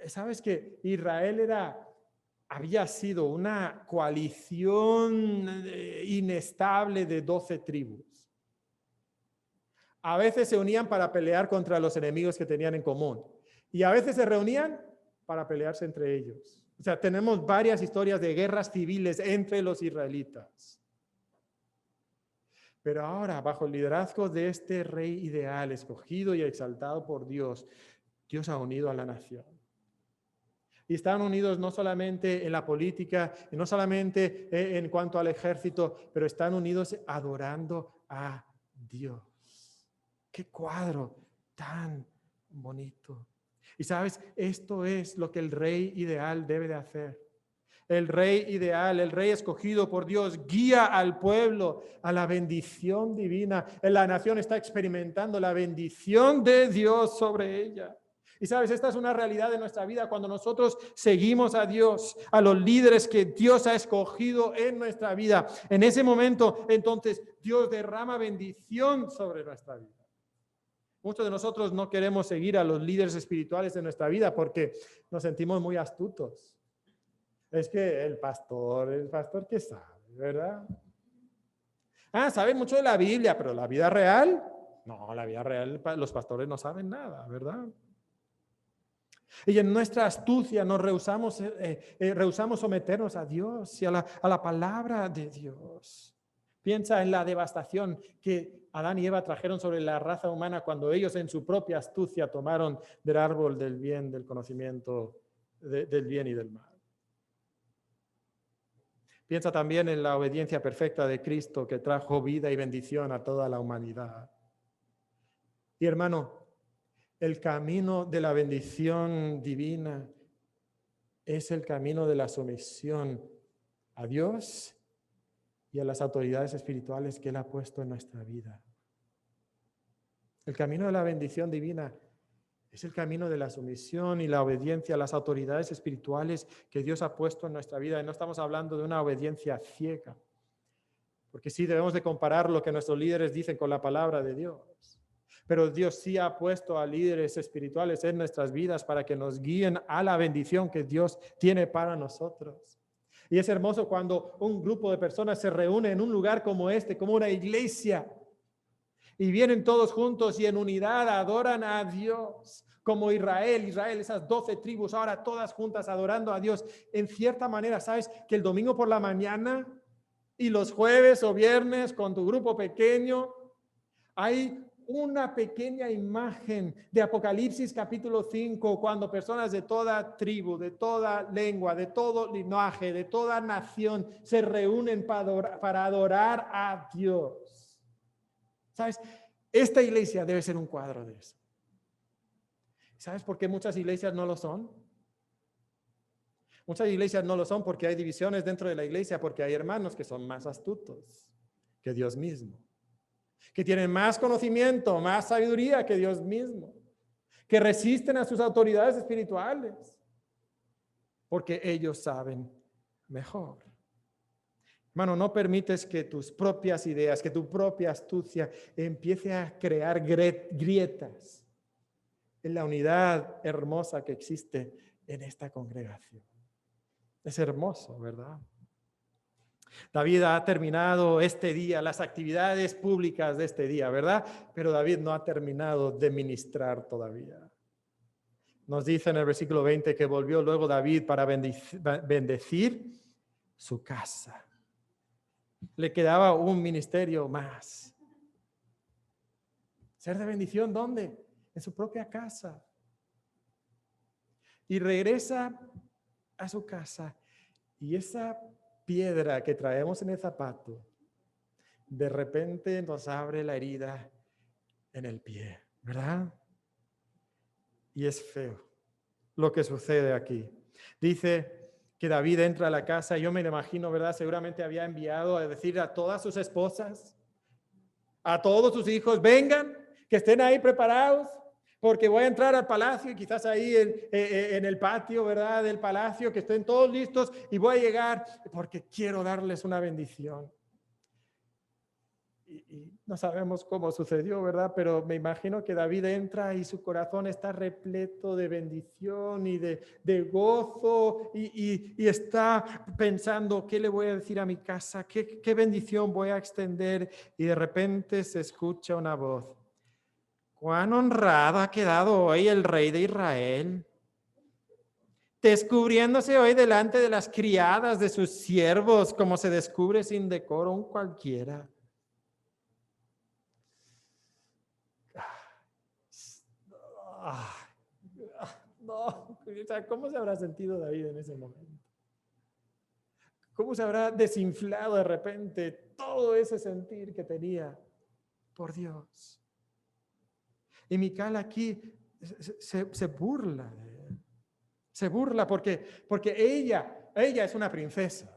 ¿Sabes que Israel había sido una coalición inestable de 12 tribus? A veces se unían para pelear contra los enemigos que tenían en común. Y a veces se reunían para pelearse entre ellos. O sea, tenemos varias historias de guerras civiles entre los israelitas. Pero ahora, bajo el liderazgo de este rey ideal, escogido y exaltado por Dios, Dios ha unido a la nación. Y están unidos no solamente en la política, y no solamente en cuanto al ejército, pero están unidos adorando a Dios. ¡Qué cuadro tan bonito! Y sabes, esto es lo que el rey ideal debe de hacer. El rey ideal, el rey escogido por Dios, guía al pueblo a la bendición divina. La nación está experimentando la bendición de Dios sobre ella. Y sabes, esta es una realidad de nuestra vida cuando nosotros seguimos a Dios, a los líderes que Dios ha escogido en nuestra vida. En ese momento, entonces, Dios derrama bendición sobre nuestra vida. Muchos de nosotros no queremos seguir a los líderes espirituales de nuestra vida porque nos sentimos muy astutos. Es que el pastor que sabe, ¿verdad? Sabe mucho de la Biblia, pero la vida real, no, la vida real, los pastores no saben nada, ¿verdad? Y en nuestra astucia nos rehusamos someternos a Dios y a la palabra de Dios. Piensa en la devastación que Adán y Eva trajeron sobre la raza humana cuando ellos en su propia astucia tomaron del árbol del bien, del conocimiento del bien y del mal. Piensa también en la obediencia perfecta de Cristo que trajo vida y bendición a toda la humanidad. Y hermano, el camino de la bendición divina es el camino de la sumisión a Dios y a las autoridades espirituales que Él ha puesto en nuestra vida. El camino de la bendición divina es el camino de la sumisión y la obediencia a las autoridades espirituales que Dios ha puesto en nuestra vida. Y no estamos hablando de una obediencia ciega, porque sí debemos de comparar lo que nuestros líderes dicen con la palabra de Dios. Pero Dios sí ha puesto a líderes espirituales en nuestras vidas para que nos guíen a la bendición que Dios tiene para nosotros. Y es hermoso cuando un grupo de personas se reúne en un lugar como este, como una iglesia, y vienen todos juntos y en unidad adoran a Dios, como Israel, esas 12 tribus, ahora todas juntas adorando a Dios. En cierta manera, ¿sabes? Que el domingo por la mañana y los jueves o viernes con tu grupo pequeño, hay una pequeña imagen de Apocalipsis capítulo 5, cuando personas de toda tribu, de toda lengua, de todo linaje, de toda nación se reúnen para adorar a Dios. ¿Sabes? Esta iglesia debe ser un cuadro de eso. ¿Sabes por qué muchas iglesias no lo son? Muchas iglesias no lo son porque hay divisiones dentro de la iglesia, porque hay hermanos que son más astutos que Dios mismo, que tienen más conocimiento, más sabiduría que Dios mismo, que resisten a sus autoridades espirituales, porque ellos saben mejor. Hermano, no permites que tus propias ideas, que tu propia astucia empiece a crear grietas en la unidad hermosa que existe en esta congregación. Es hermoso, ¿verdad? David ha terminado este día, las actividades públicas de este día, ¿verdad? Pero David no ha terminado de ministrar todavía. Nos dice en el versículo 20 que volvió luego David para bendecir su casa. Le quedaba un ministerio más. Ser de bendición, ¿dónde? En su propia casa. Y regresa a su casa y esa piedra que traemos en el zapato, de repente nos abre la herida en el pie, ¿verdad? Y es feo lo que sucede aquí. Dice que David entra a la casa, yo me lo imagino, ¿verdad? Seguramente había enviado a decir a todas sus esposas, a todos sus hijos, vengan, que estén ahí preparados, porque voy a entrar al palacio y quizás ahí en el patio, ¿verdad? Del palacio, que estén todos listos y voy a llegar porque quiero darles una bendición. Y no sabemos cómo sucedió, ¿verdad? Pero me imagino que David entra y su corazón está repleto de bendición y de gozo y está pensando, ¿qué le voy a decir a mi casa? ¿Qué bendición voy a extender? Y de repente se escucha una voz. ¿Cuán honrado ha quedado hoy el rey de Israel, descubriéndose hoy delante de las criadas de sus siervos, como se descubre sin decoro un cualquiera? No, ¿cómo se habrá sentido David en ese momento? ¿Cómo se habrá desinflado de repente todo ese sentir que tenía por Dios? Y Mical aquí se burla de él. Se burla porque ella es una princesa.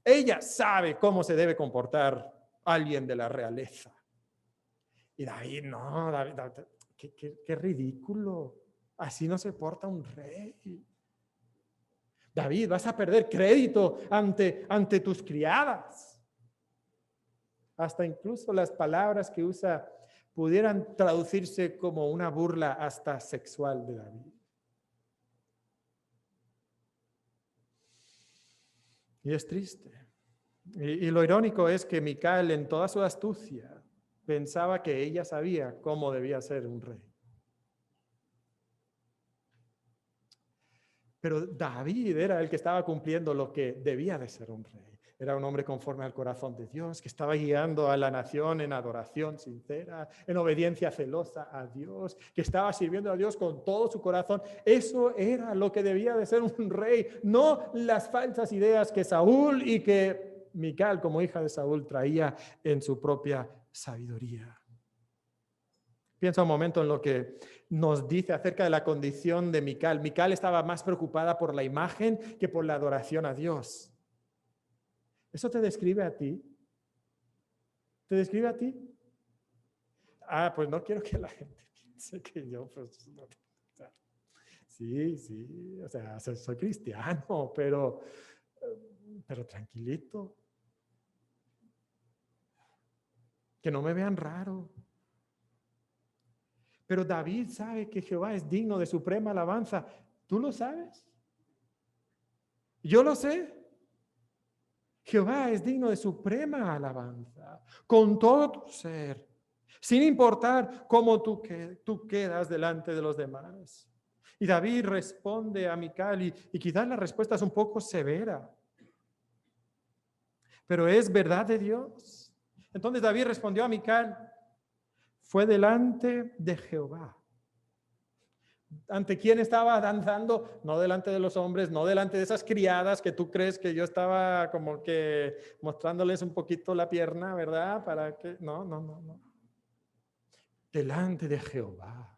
Ella sabe cómo se debe comportar alguien de la realeza. Y David, no, David, qué ridículo. Así no se porta un rey. David, vas a perder crédito ante tus criadas. Hasta incluso las palabras que usa pudieran traducirse como una burla hasta sexual de David. Y es triste. Y lo irónico es que Mical, en toda su astucia, pensaba que ella sabía cómo debía ser un rey. Pero David era el que estaba cumpliendo lo que debía de ser un rey. Era un hombre conforme al corazón de Dios, que estaba guiando a la nación en adoración sincera, en obediencia celosa a Dios, que estaba sirviendo a Dios con todo su corazón. Eso era lo que debía de ser un rey, no las falsas ideas que Saúl y que Mical, como hija de Saúl, traía en su propia sabiduría. Piensa un momento en lo que nos dice acerca de la condición de Mical. Mical estaba más preocupada por la imagen que por la adoración a Dios. ¿Eso te describe a ti? ¿Te describe a ti? pues no quiero que la gente piense que yo, pues, no, o sea, sí, o sea, soy cristiano, pero tranquilito. Que no me vean raro. Pero David sabe que Jehová es digno de suprema alabanza. ¿Tú lo sabes? Yo lo sé. Jehová es digno de suprema alabanza, con todo tu ser, sin importar cómo tú quedas delante de los demás. Y David responde a Mical y quizás la respuesta es un poco severa, pero es verdad de Dios. Entonces David respondió a Mical, fue delante de Jehová. ¿Ante quién estaba danzando? No delante de los hombres, no delante de esas criadas que tú crees que yo estaba como que mostrándoles un poquito la pierna, ¿verdad? Para que no. Delante de Jehová.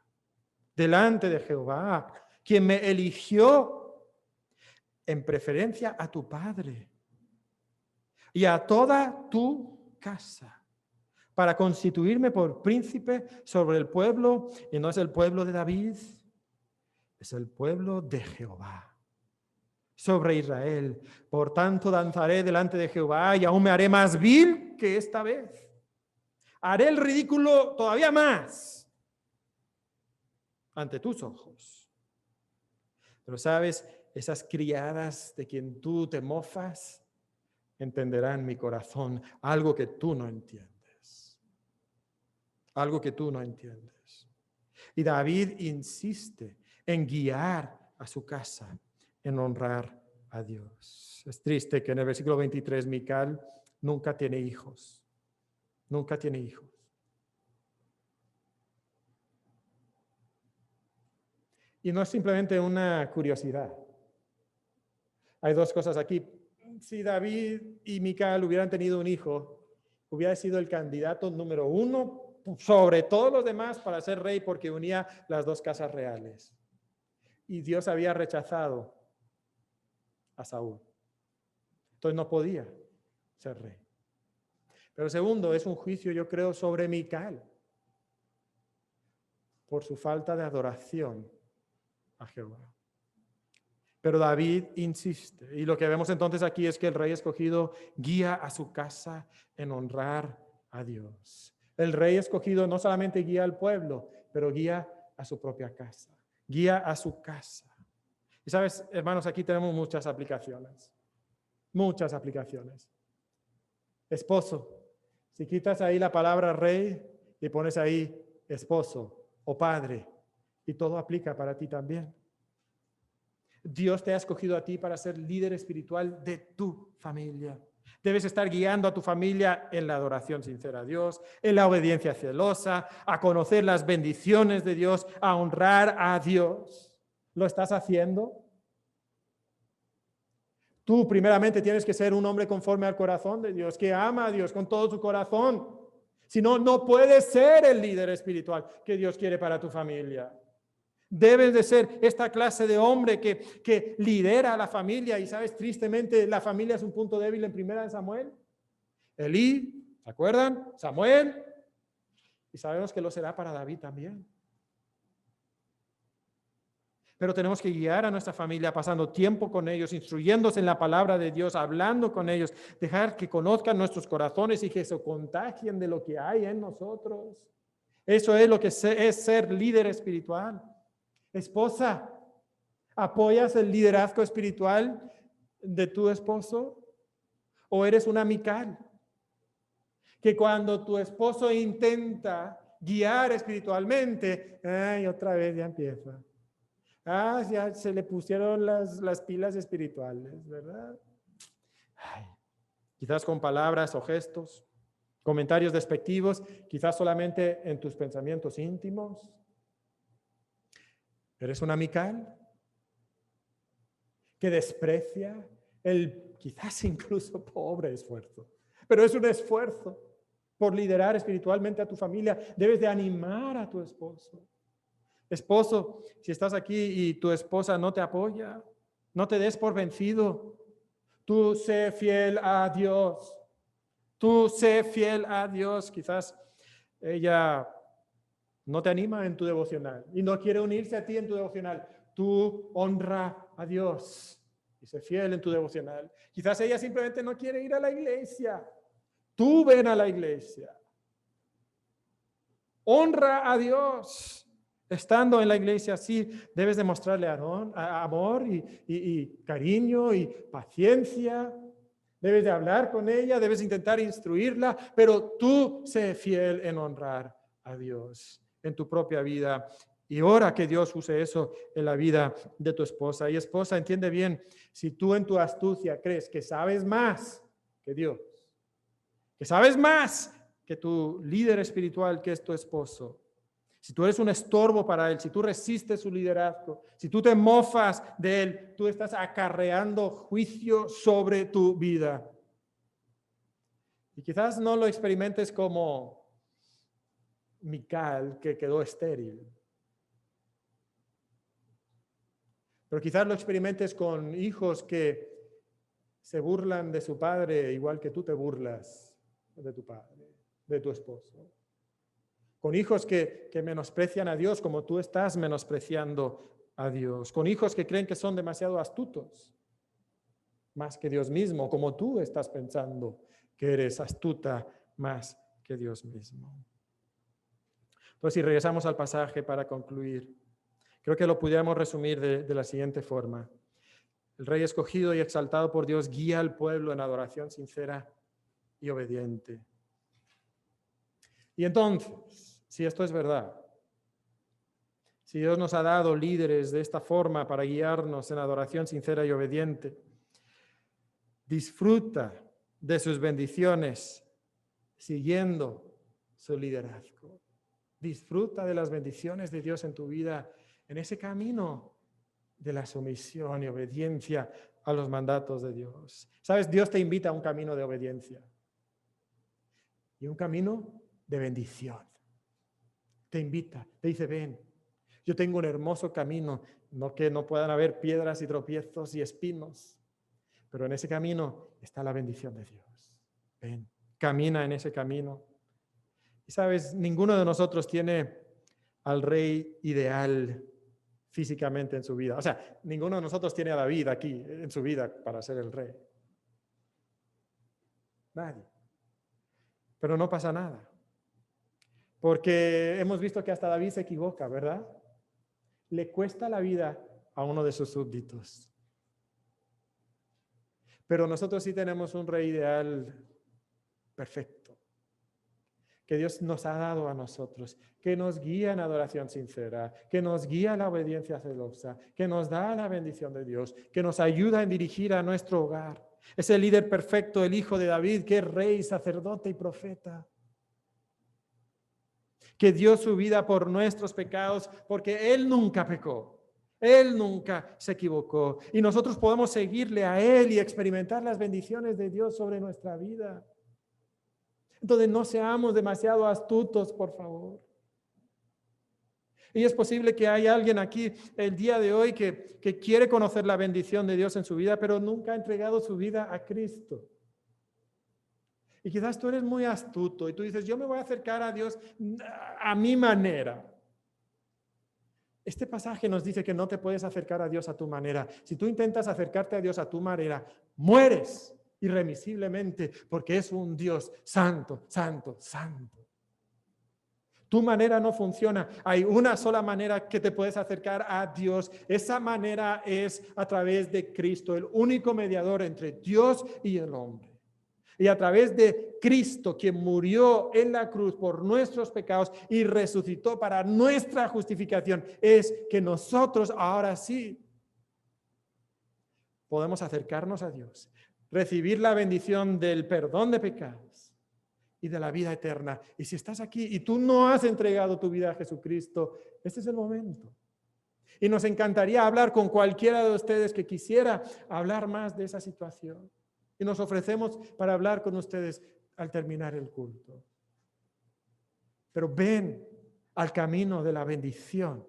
Delante de Jehová, quien me eligió en preferencia a tu padre y a toda tu casa para constituirme por príncipe sobre el pueblo, y no es el pueblo de David, es el pueblo de Jehová, sobre Israel. Por tanto, danzaré delante de Jehová y aún me haré más vil que esta vez. Haré el ridículo todavía más ante tus ojos. Pero sabes, esas criadas de quien tú te mofas entenderán mi corazón, algo que tú no entiendes. Algo que tú no entiendes. Y David insiste en guiar a su casa, en honrar a Dios. Es triste que en el versículo 23 Mical nunca tiene hijos. Nunca tiene hijos. Y no es simplemente una curiosidad. Hay dos cosas aquí. Si David y Mical hubieran tenido un hijo, hubiera sido el candidato número 1 sobre todos los demás para ser rey porque unía las dos casas reales. Y Dios había rechazado a Saúl. Entonces no podía ser rey. Pero segundo, es un juicio, yo creo, sobre Mical por su falta de adoración a Jehová. Pero David insiste. Y lo que vemos entonces aquí es que el rey escogido guía a su casa en honrar a Dios. El rey escogido no solamente guía al pueblo, pero guía a su propia casa. Guía a su casa. Y sabes, hermanos, aquí tenemos muchas aplicaciones. Muchas aplicaciones. Esposo, si quitas ahí la palabra rey y pones ahí esposo o padre, y todo aplica para ti también. Dios te ha escogido a ti para ser líder espiritual de tu familia. Debes estar guiando a tu familia en la adoración sincera a Dios, en la obediencia celosa, a conocer las bendiciones de Dios, a honrar a Dios. ¿Lo estás haciendo? Tú primeramente tienes que ser un hombre conforme al corazón de Dios, que ama a Dios con todo su corazón. Si no, no puedes ser el líder espiritual que Dios quiere para tu familia. Debes de ser esta clase de hombre que lidera a la familia. Y sabes, tristemente, la familia es un punto débil en 1 Samuel. Elí, ¿se acuerdan? Samuel. Y sabemos que lo será para David también. Pero tenemos que guiar a nuestra familia pasando tiempo con ellos, instruyéndose en la palabra de Dios, hablando con ellos, dejar que conozcan nuestros corazones y que se contagien de lo que hay en nosotros. Eso es lo que es ser líder espiritual. Esposa, ¿apoyas el liderazgo espiritual de tu esposo? ¿O eres una Mical? Que cuando tu esposo intenta guiar espiritualmente, ay, otra vez ya empieza. Ya se le pusieron las pilas espirituales, ¿verdad? Ay, quizás con palabras o gestos, comentarios despectivos, quizás solamente en tus pensamientos íntimos. ¿Eres una Mical que desprecia el quizás incluso pobre esfuerzo? Pero es un esfuerzo por liderar espiritualmente a tu familia. Debes de animar a tu esposo. Esposo, si estás aquí y tu esposa no te apoya, no te des por vencido. Tú sé fiel a Dios. Tú sé fiel a Dios. Quizás ella no te anima en tu devocional y no quiere unirse a ti en tu devocional, tú honra a Dios y sé fiel en tu devocional. Quizás ella simplemente no quiere ir a la iglesia. Tú ven a la iglesia. Honra a Dios. Estando en la iglesia así, debes demostrarle amor y cariño y paciencia. Debes de hablar con ella, debes intentar instruirla, pero tú sé fiel en honrar a Dios en tu propia vida. Y ora que Dios use eso en la vida de tu esposa. Y esposa, entiende bien, si tú en tu astucia crees que sabes más que Dios, que sabes más que tu líder espiritual, que es tu esposo, si tú eres un estorbo para él, si tú resistes su liderazgo, si tú te mofas de él, tú estás acarreando juicio sobre tu vida. Y quizás no lo experimentes como Mical, que quedó estéril. Pero quizás lo experimentes con hijos que se burlan de su padre igual que tú te burlas de tu padre, de tu esposo. Con hijos que menosprecian a Dios como tú estás menospreciando a Dios. Con hijos que creen que son demasiado astutos, más que Dios mismo, como tú estás pensando que eres astuta más que Dios mismo. Entonces, si regresamos al pasaje para concluir, creo que lo pudiéramos resumir de la siguiente forma. El rey escogido y exaltado por Dios guía al pueblo en adoración sincera y obediente. Y entonces, si esto es verdad, si Dios nos ha dado líderes de esta forma para guiarnos en adoración sincera y obediente, disfruta de sus bendiciones siguiendo su liderazgo. Disfruta de las bendiciones de Dios en tu vida, en ese camino de la sumisión y obediencia a los mandatos de Dios. ¿Sabes? Dios te invita a un camino de obediencia y un camino de bendición. Te invita, te dice, ven, yo tengo un hermoso camino, no que no puedan haber piedras y tropiezos y espinos, pero en ese camino está la bendición de Dios. Ven, camina en ese camino. Y sabes, ninguno de nosotros tiene al rey ideal físicamente en su vida. O sea, ninguno de nosotros tiene a David aquí en su vida para ser el rey. Nadie. Pero no pasa nada. Porque hemos visto que hasta David se equivoca, ¿verdad? Le cuesta la vida a uno de sus súbditos. Pero nosotros sí tenemos un rey ideal perfecto, que Dios nos ha dado a nosotros, que nos guía en adoración sincera, que nos guía en la obediencia celosa, que nos da la bendición de Dios, que nos ayuda en dirigir a nuestro hogar. Es el líder perfecto, el hijo de David, que es rey, sacerdote y profeta, que dio su vida por nuestros pecados, porque Él nunca pecó. Él nunca se equivocó. Y nosotros podemos seguirle a Él y experimentar las bendiciones de Dios sobre nuestra vida. Entonces no seamos demasiado astutos, por favor. Y es posible que haya alguien aquí el día de hoy que quiere conocer la bendición de Dios en su vida, pero nunca ha entregado su vida a Cristo. Y quizás tú eres muy astuto y tú dices, yo me voy a acercar a Dios a mi manera. Este pasaje nos dice que no te puedes acercar a Dios a tu manera. Si tú intentas acercarte a Dios a tu manera, mueres irremisiblemente porque es un Dios santo, santo, santo. Tu manera no funciona. Hay una sola manera que te puedes acercar a Dios. Esa manera es a través de Cristo, el único mediador entre Dios y el hombre. Y a través de Cristo, quien murió en la cruz por nuestros pecados y resucitó para nuestra justificación, es que nosotros ahora sí podemos acercarnos a Dios, recibir la bendición del perdón de pecados y de la vida eterna. Y si estás aquí y tú no has entregado tu vida a Jesucristo, este es el momento. Y nos encantaría hablar con cualquiera de ustedes que quisiera hablar más de esa situación. Y nos ofrecemos para hablar con ustedes al terminar el culto. Pero ven al camino de la bendición.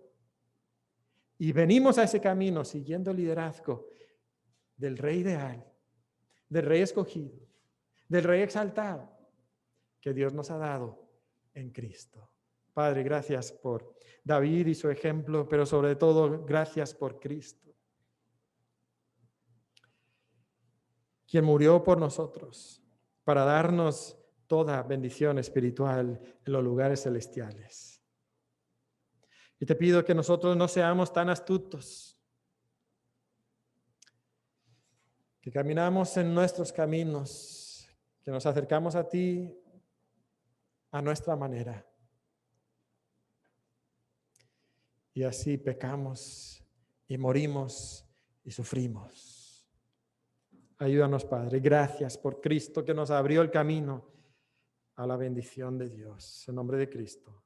Y venimos a ese camino siguiendo el liderazgo del rey ideal, del rey escogido, del rey exaltado que Dios nos ha dado en Cristo. Padre, gracias por David y su ejemplo, pero sobre todo gracias por Cristo, quien murió por nosotros para darnos toda bendición espiritual en los lugares celestiales. Y te pido que nosotros no seamos tan astutos, que caminamos en nuestros caminos, que nos acercamos a ti a nuestra manera. Y así pecamos y morimos y sufrimos. Ayúdanos, Padre. Gracias por Cristo que nos abrió el camino a la bendición de Dios. En nombre de Cristo.